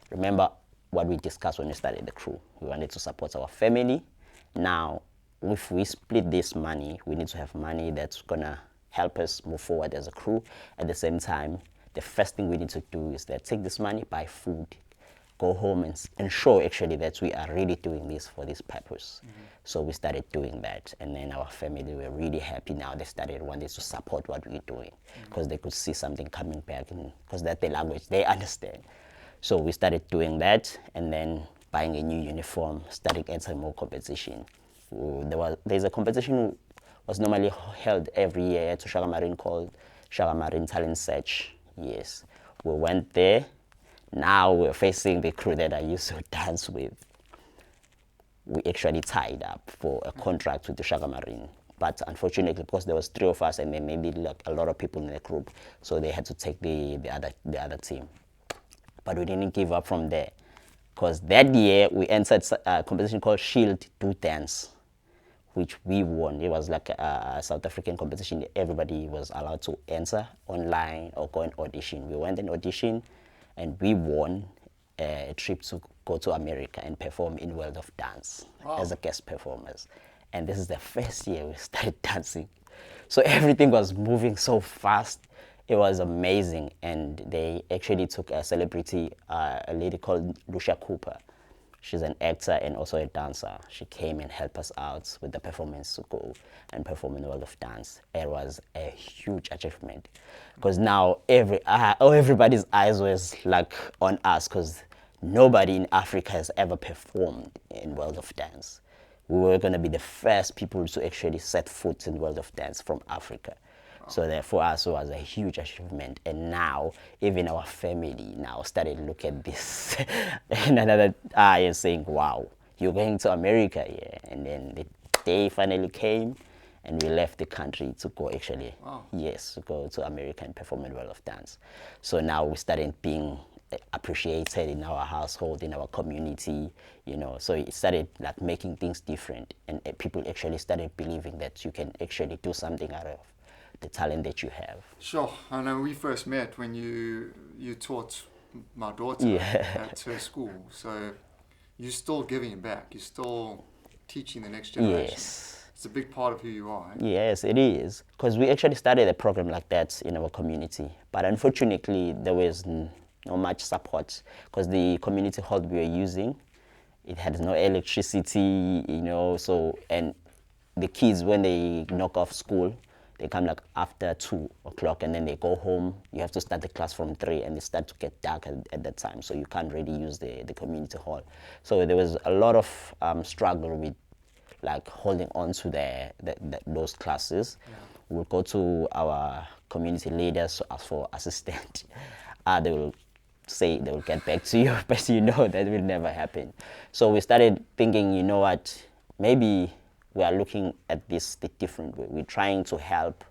[SPEAKER 2] remember what we discussed when we started the crew. We wanted to support our family. Now, if we split this money, we need to have money that's gonna help us move forward as a crew. At the same time, the first thing we need to do is that take this money, buy food, go home and ensure actually that we are really doing this for this purpose. So we started doing that, and then our family were really happy. Now they started wanting to support what we're doing because they could see something coming back, because that's the language they understand. So we started doing that, and then buying a new uniform, starting entering more competition. There's a competition was normally held every year at Shaka Marine called Shaka Marine Talent Search. Yes, we went there. Now we're facing the crew that I used to dance with. We actually tied up for a contract with the Shaka Marine. But unfortunately, because there was 3 of us and then maybe like a lot of people in the group, so they had to take the other team. But we didn't give up from there, because that year we entered a competition called Shield Do Dance, which we won. It was like a South African competition. Everybody was allowed to enter online or go and audition. We went and auditioned, and we won a trip to go to America and perform in World of Dance as a guest performers. And this is the first year we started dancing. So everything was moving so fast. It was amazing. And they actually took a celebrity, a lady called Lucia Cooper. She's an actor and also a dancer. She came and helped us out with the performance to go and perform in the World of Dance. It was a huge achievement, because now everybody's eyes was like on us, because nobody in Africa has ever performed in World of Dance. We were going to be the first people to actually set foot in World of Dance from Africa. So that for us it was a huge achievement. And now even our family now started look at this in another eye and saying, wow, you're going to America, yeah. And then the day finally came and we left the country to go actually, yes, to go to America and perform in World of Dance. So now we started being appreciated in our household, in our community, you know. So it started like making things different, and people actually started believing that you can actually do something out of the talent that you have.
[SPEAKER 1] Sure. I know we first met when you taught my daughter at her school. So you're still giving back. You're still teaching the next generation.
[SPEAKER 2] Yes.
[SPEAKER 1] It's a big part of who you are.
[SPEAKER 2] Yes, it is. Because we actually started a program like that in our community. But unfortunately, there was not much support, because the community hall we were using, it had no electricity, you know. So, and the kids, when they knock off school, they come like after 2 o'clock, and then they go home. You have to start the class from 3, and it starts to get dark at that time, so you can't really use the community hall. So there was a lot of struggle with like holding on to those classes. We'll go to our community leaders to ask for assistance. They will say they will get back to you, but you know that will never happen. So we started thinking, you know what, maybe we are looking at this the different way. We're trying to help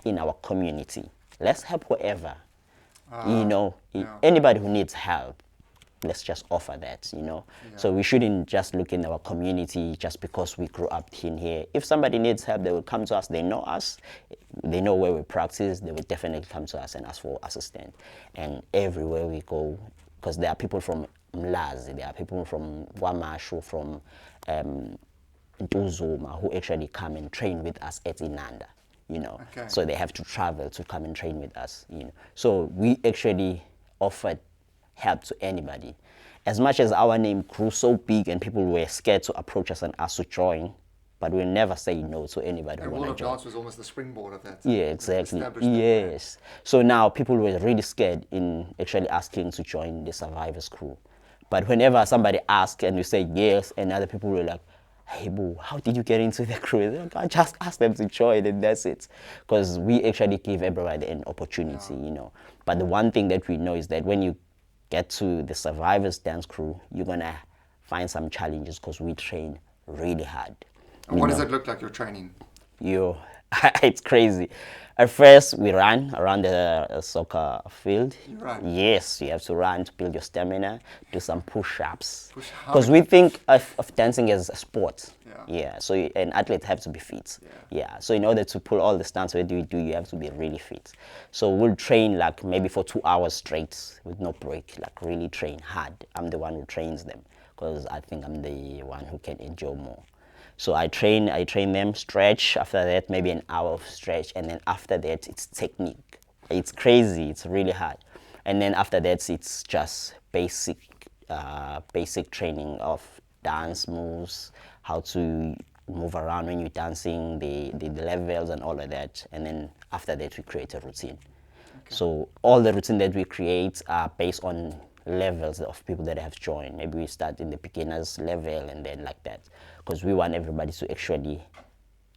[SPEAKER 2] in our community. Let's help whoever, you know, anybody who needs help. Let's just offer that, you know. So we shouldn't just look in our community just because we grew up in here. If somebody needs help, they will come to us. They know us. They know where we practice. They will definitely come to us and ask for assistance. And everywhere we go, because there are people from Mlazi, there are people from Wamashu, from Ntuzuma, who actually come and train with us at Inanda, you know. So they have to travel to come and train with us, you know. So we actually offered help to anybody. As much as our name grew so big and people were scared to approach us and ask to join, but we'll never say no to anybody who
[SPEAKER 1] World
[SPEAKER 2] want to
[SPEAKER 1] of
[SPEAKER 2] join.
[SPEAKER 1] Dance was almost the springboard of that.
[SPEAKER 2] Yeah, exactly. Yes. So now people were really scared in actually asking to join the Survivors crew. But whenever somebody asks and you say yes, and other people were like, hey boo, how did you get into the crew? Like, I just ask them to join and that's it. Because we actually give everybody an opportunity, you know. But the one thing that we know is that when you get to the Survivors dance crew, you're gonna find some challenges, because we train really hard.
[SPEAKER 1] And what does it look like, your training?
[SPEAKER 2] It's crazy. At first, we ran around the soccer field.
[SPEAKER 1] You run?
[SPEAKER 2] Yes, you have to run to build your stamina, do some push-ups.
[SPEAKER 1] Push-ups?
[SPEAKER 2] Because we think of dancing as a sport.
[SPEAKER 1] Yeah.
[SPEAKER 2] So an athlete has to be fit.
[SPEAKER 1] Yeah.
[SPEAKER 2] So in order to pull all the stunts we do, you have to be really fit. So we'll train like maybe for 2 hours straight with no break, like really train hard. I'm the one who trains them because I think I'm the one who can endure more. So I train them, stretch, after that maybe an hour of stretch, and then after that it's technique. It's crazy, it's really hard. And then after that it's just basic training of dance moves, how to move around when you're dancing, the levels and all of that. And then after that we create a routine. Okay. So all the routine that we create are based on levels of people that have joined. Maybe we start in the beginners level and then like that, because we want everybody to actually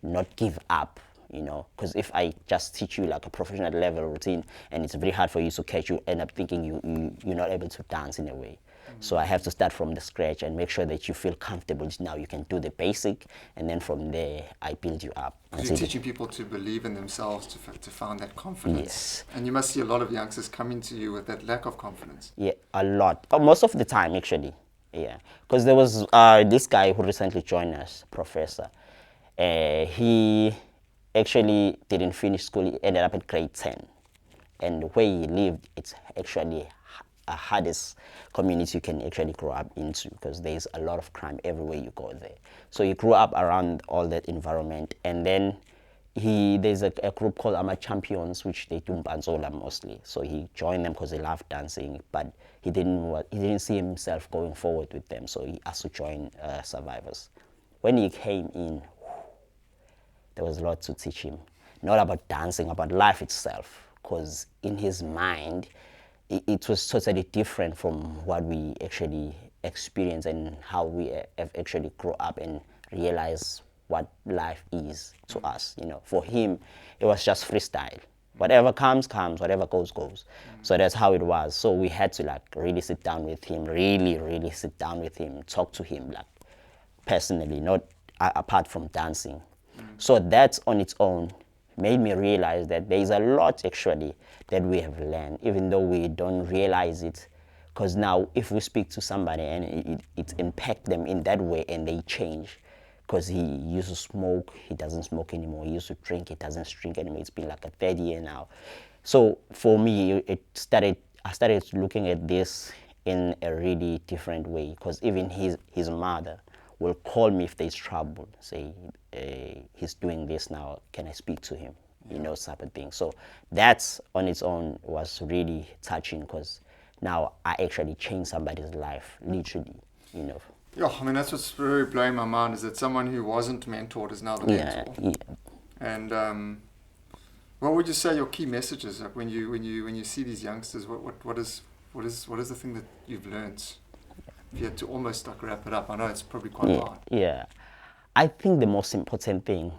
[SPEAKER 2] not give up, because if I just teach you like a professional level routine and it's very hard for you to catch, you end up thinking you're not able to dance in a way. So I have to start from the scratch and make sure that you feel comfortable. Now you can do the basic, and then from there I build you up.
[SPEAKER 1] You're teaching people to believe in themselves, to find that confidence.
[SPEAKER 2] Yes.
[SPEAKER 1] And you must see a lot of youngsters coming to you with that lack of confidence.
[SPEAKER 2] Yeah, a lot. But most of the time, actually. Yeah. Because there was this guy who recently joined us, Professor. He actually didn't finish school. He ended up at grade 10. And where he lived, it's actually a hardest community you can actually grow up into, because there's a lot of crime everywhere you go there. So he grew up around all that environment, and then there's a group called Ama Champions, which they do Mpanzola mostly. So he joined them because he loved dancing, but he didn't see himself going forward with them, so he asked to join Survivors. When he came in, there was a lot to teach him, not about dancing, about life itself, because in his mind it was totally different from what we actually experience and how we have actually grown up and realized what life is to us. For him, it was just freestyle. Whatever comes, whatever goes, goes. So that's how it was. So we had to like really sit down with him, really sit down with him, talk to him like personally, not apart from dancing. So that on its own made me realize that there is a lot actually that we have learned, even though we don't realize it. Because now if we speak to somebody and it impacts them in that way and they change, because he used to smoke, he doesn't smoke anymore. He used to drink, he doesn't drink anymore. It's been like a third year now. So for me, I started looking at this in a really different way, because even his mother will call me if there's trouble, say, he's doing this now, can I speak to him? Type of thing. So that's on its own was really touching, because now I actually changed somebody's life, literally,
[SPEAKER 1] Yeah, I mean, that's what's really blowing my mind, is that someone who wasn't mentored is now the mentor.
[SPEAKER 2] Yeah.
[SPEAKER 1] And what would you say your key messages, like when you see these youngsters? What is the thing that you've learned? If you had to almost like wrap it up, I know it's probably quite hard.
[SPEAKER 2] Yeah, I think the most important thing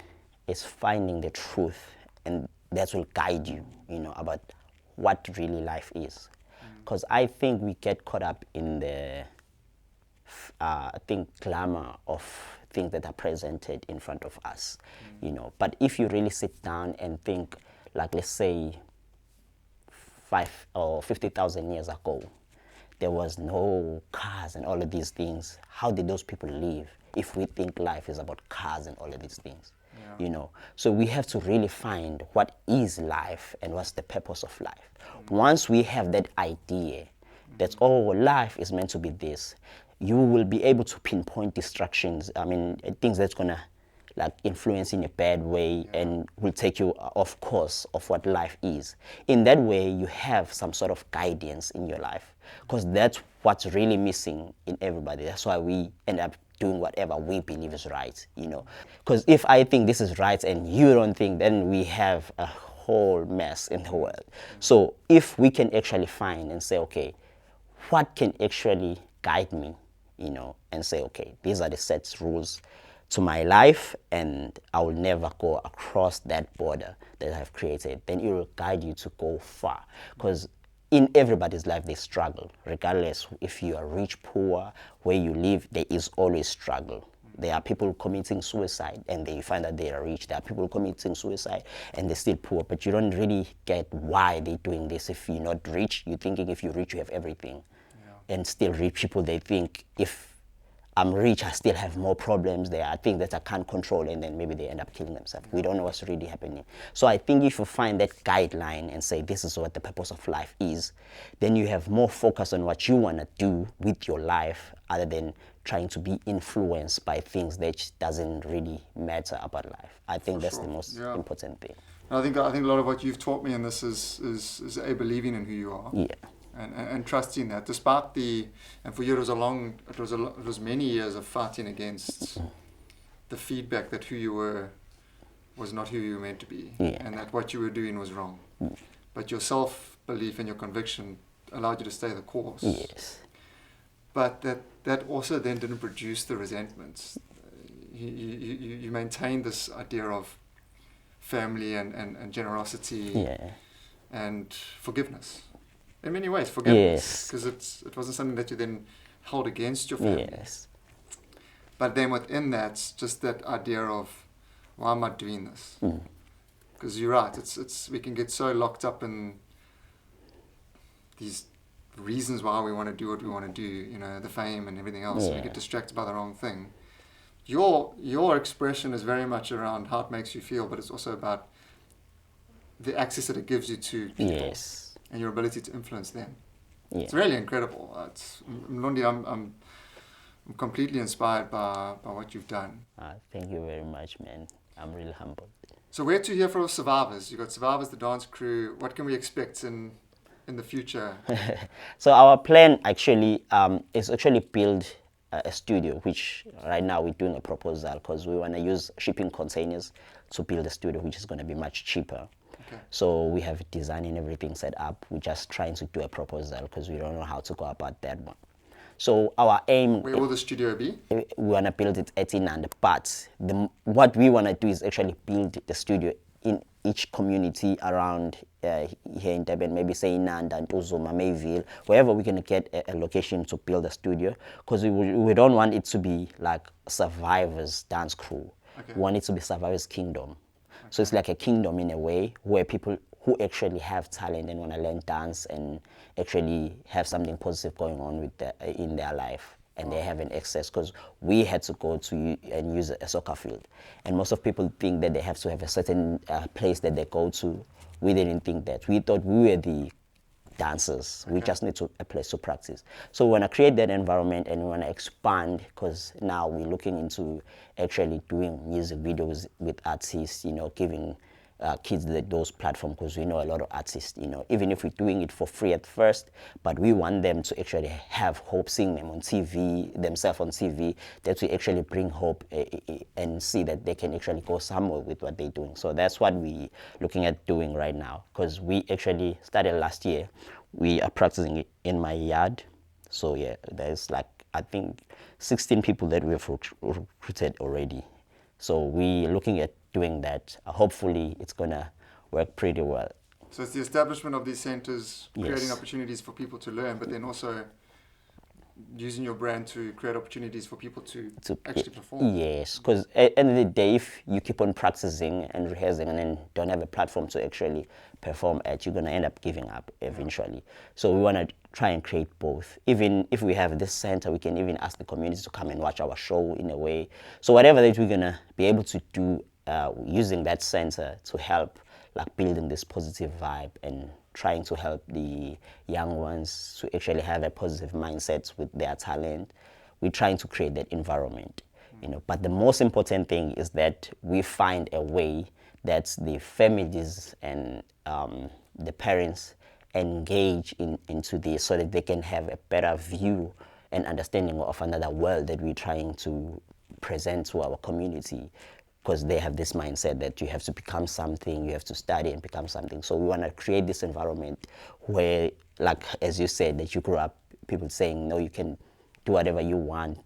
[SPEAKER 2] is finding the truth, and that will guide you, about what really life is. Because I think we get caught up in the glamour of things that are presented in front of us, But if you really sit down and think, like let's say 5 or 50,000 years ago, there was no cars and all of these things. How did those people live if we think life is about cars and all of these things? So we have to really find what is life and what's the purpose of life. Once we have that idea that, life is meant to be this, you will be able to pinpoint distractions. I mean, things that's gonna like influence in a bad way and will take you off course of what life is. In that way, you have some sort of guidance in your life, because that's what's really missing in everybody. That's why we end up doing whatever we believe is right, Because if I think this is right and you don't think, then we have a whole mess in the world. So if we can actually find and say, okay, what can actually guide me, and say, okay, these are the set rules to my life, and I will never go across that border that I've created, then it will guide you to go far. Because in everybody's life, they struggle. Regardless if you are rich, poor, where you live, there is always struggle. There are people committing suicide and they find that they are rich. There are people committing suicide and they're still poor, but you don't really get why they're doing this. If you're not rich, you're thinking if you're rich, you have everything. And still rich people, they think if I'm rich, I still have more problems. There are things that I can't control, and then maybe they end up killing themselves. We don't know what's really happening. So I think if you find that guideline and say this is what the purpose of life is, then you have more focus on what you want to do with your life other than trying to be influenced by things that doesn't really matter about life. I think that's the most important thing.
[SPEAKER 1] I think a lot of what you've taught me in this is believing in who you are.
[SPEAKER 2] Yeah.
[SPEAKER 1] And trusting that, despite and for you it was many years of fighting against the feedback that who you were was not who you were meant to be, and that what you were doing was wrong. But your self-belief and your conviction allowed you to stay the course.
[SPEAKER 2] Yes.
[SPEAKER 1] But that also then didn't produce the resentments. You maintained this idea of family and generosity and forgiveness. In many ways, forgiveness, because it wasn't something that you then held against your family.
[SPEAKER 2] Yes.
[SPEAKER 1] But then within that, just that idea of, why am I doing this? Because you're right, it's we can get so locked up in these reasons why we want to do what we want to do, the fame and everything else. And we get distracted by the wrong thing. Your expression is very much around how it makes you feel, but it's also about the access that it gives you to people.
[SPEAKER 2] Yes.
[SPEAKER 1] And your ability to influence them.
[SPEAKER 2] Yeah.
[SPEAKER 1] It's really incredible. Mlondi, I'm completely inspired by what you've done.
[SPEAKER 2] Thank you very much, man. I'm really humbled.
[SPEAKER 1] So where to here for Survivors? You've got Survivors, the dance crew. What can we expect in the future?
[SPEAKER 2] So our plan actually is actually build a studio, which right now we're doing a proposal because we want to use shipping containers to build a studio, which is going to be much cheaper. So we have design and everything set up. We're just trying to do a proposal because we don't know how to go about that one. So our aim...
[SPEAKER 1] Where will the studio be?
[SPEAKER 2] We want to build it at Inanda, but what we want to do is actually build the studio in each community around here in Durban, maybe say Inanda, Ntuzuma, Mayville, wherever we can get a location to build a studio, because we don't want it to be like Survivors dance crew. We want it to be Survivors Kingdom. So it's like a kingdom in a way where people who actually have talent and want to learn dance and actually have something positive going on with in their life, and they have an access, because we had to go to and use a soccer field, and most of people think that they have to have a certain place that they go to. We didn't think that. We thought we were the dancers. We just need a place to practice. So we want to create that environment, and we want to expand, because now we're looking into actually doing music videos with artists, giving kids those platforms, because we know a lot of artists, even if we're doing it for free at first, but we want them to actually have hope, seeing them on TV, themselves on TV, that we actually bring hope and see that they can actually go somewhere with what they're doing. So that's what we're looking at doing right now, because we actually started last year. We are practicing it in my yard. So yeah, there's I think 16 people that we've recruited already. So we're looking at doing that. Hopefully it's gonna work pretty well.
[SPEAKER 1] So it's the establishment of these centers, creating opportunities for people to learn, but then also using your brand to create opportunities for people to actually perform.
[SPEAKER 2] Yes, because at the end of the day, if you keep on practicing and rehearsing and then don't have a platform to actually perform at, you're going to end up giving up eventually. So we want to try and create both. Even if we have this center, we can even ask the community to come and watch our show in a way. So whatever that we're going to be able to do using that center to help building this positive vibe and trying to help the young ones to actually have a positive mindset with their talent. We're trying to create that environment, But the most important thing is that we find a way that the families and the parents engage into this, so that they can have a better view and understanding of another world that we're trying to present to our community. Because they have this mindset that you have to become something, you have to study and become something. So we want to create this environment where, as you said, that you grew up, people saying, no, you can do whatever you want,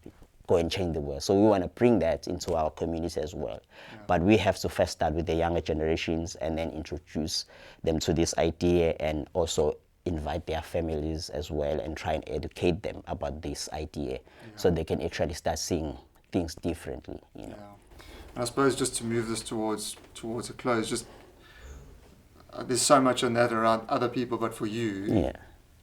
[SPEAKER 2] go and change the world. So we want to bring that into our community as well. Yeah. But we have to first start with the younger generations and then introduce them to this idea, and also invite their families as well and try and educate them about this idea, so they can actually start seeing things differently, you know.
[SPEAKER 1] Yeah. And I suppose just to move this towards a close, just there's so much on that around other people, but for you,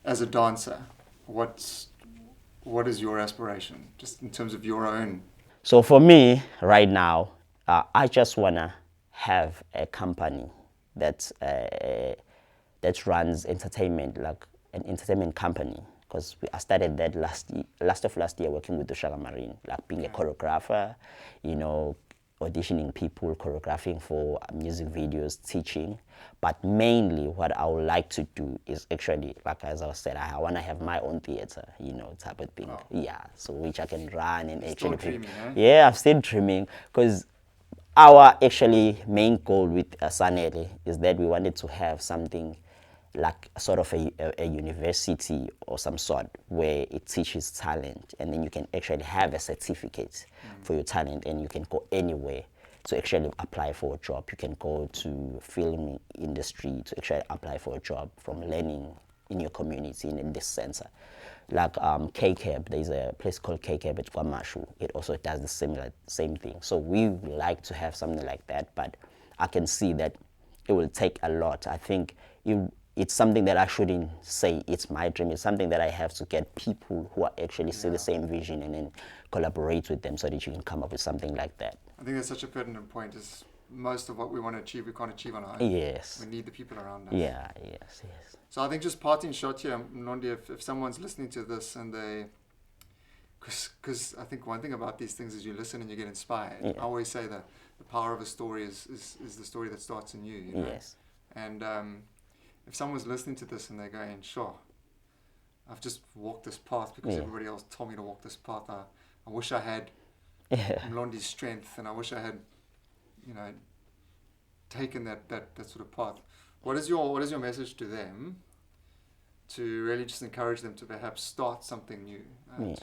[SPEAKER 1] as a dancer, what is your aspiration, just in terms of your own?
[SPEAKER 2] So for me, right now, I just wanna have a company that runs entertainment, like an entertainment company. Because I started that last year working with the Shaka Marine, like being a choreographer, you know, auditioning people, choreographing for music videos, teaching. But mainly what I would like to do is actually, like as I said, I want to have my own theater, you know, type of thing. Oh. Yeah, so which I can run and actually...
[SPEAKER 1] Still dreaming, eh?
[SPEAKER 2] Yeah, I'm still dreaming, because our actually main goal with Sanele is that we wanted to have something like sort of a university or some sort where it teaches talent, and then you can actually have a certificate for your talent, and you can go anywhere to actually apply for a job. You can go to film industry to actually apply for a job from learning in your community in this center. Like KCAB, there's a place called KCAB at Kwamashu. It also does the same thing. So we would like to have something like that, but I can see that it will take a lot. I think it's something that I shouldn't say it's my dream. It's something that I have to get people who are actually see the same vision and then collaborate with them so that you can come up with something like that.
[SPEAKER 1] I think that's such a pertinent point. Is most of what we want to achieve, we can't achieve on our own.
[SPEAKER 2] Yes.
[SPEAKER 1] We need the people around us.
[SPEAKER 2] Yeah, yes, yes.
[SPEAKER 1] So I think just parting shot here, Mlondi, if someone's listening to this and they... Because I think one thing about these things is you listen and you get inspired. Yeah. I always say that the power of a story is the story that starts in you, you know?
[SPEAKER 2] Yes.
[SPEAKER 1] And if someone's listening to this and they're going, sure, I've just walked this path because everybody else told me to walk this path. I wish I had Mlondi's strength, and I wish I had, you know, taken that sort of path. What is your message to them to really just encourage them to perhaps start something new,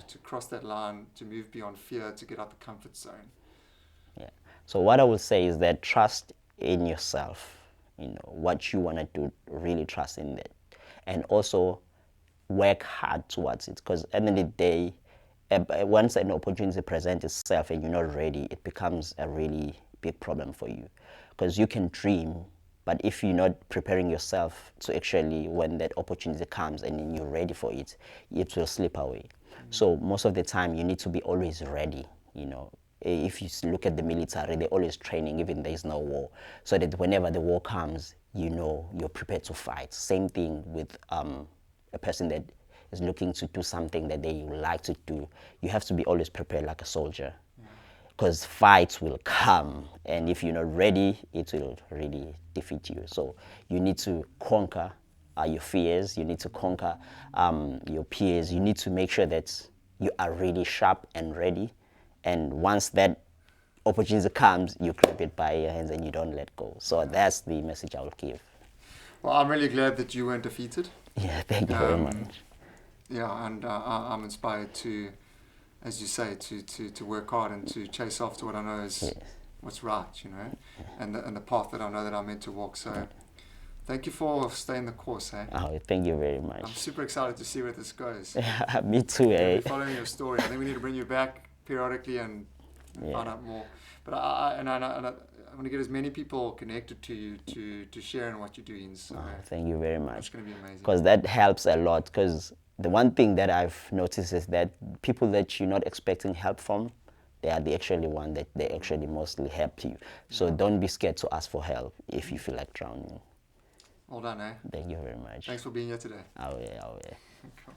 [SPEAKER 1] to cross that line, to move beyond fear, to get out the comfort zone?
[SPEAKER 2] Yeah. So what I will say is that trust in yourself. You know, what you want to do, really trust in that. And also work hard towards it. Because at the end of the day, once an opportunity presents itself and you're not ready, it becomes a really big problem for you. Because you can dream, but if you're not preparing yourself to actually, when that opportunity comes and then you're ready for it, it will slip away. So most of the time, you need to be always ready, you know. If you look at the military, they're always training, even there is no war, so that whenever the war comes, you know you're prepared to fight. Same thing with a person that is looking to do something that they like to do. You have to be always prepared like a soldier, because fights will come, and if you're not ready, it will really defeat you. So you need to conquer your fears, you need to conquer your peers, you need to make sure that you are really sharp and ready. And once that opportunity comes, you grab it by your hands and you don't let go. So that's the message I will give.
[SPEAKER 1] Well, I'm really glad that you weren't defeated.
[SPEAKER 2] Yeah, thank you very much.
[SPEAKER 1] Yeah, and I'm inspired to, as you say, to work hard and to chase after what I know is what's right, you know, and the path that I know that I'm meant to walk. So thank you for staying the course, eh?
[SPEAKER 2] Oh, thank you very much.
[SPEAKER 1] I'm super excited to see where this goes.
[SPEAKER 2] Me too, eh?
[SPEAKER 1] Following your story. I think we need to bring you back periodically and find out more. But I want to get as many people connected to you to share in what you're doing. So
[SPEAKER 2] thank you very much.
[SPEAKER 1] It's going to be amazing.
[SPEAKER 2] Because that helps a lot. Because the one thing that I've noticed is that people that you're not expecting help from, they are the actually one that they actually mostly help you. So don't be scared to ask for help if you feel like drowning.
[SPEAKER 1] Well done, eh?
[SPEAKER 2] Thank you very much.
[SPEAKER 1] Thanks for being here today.
[SPEAKER 2] Oh yeah, oh yeah.
[SPEAKER 1] Cool.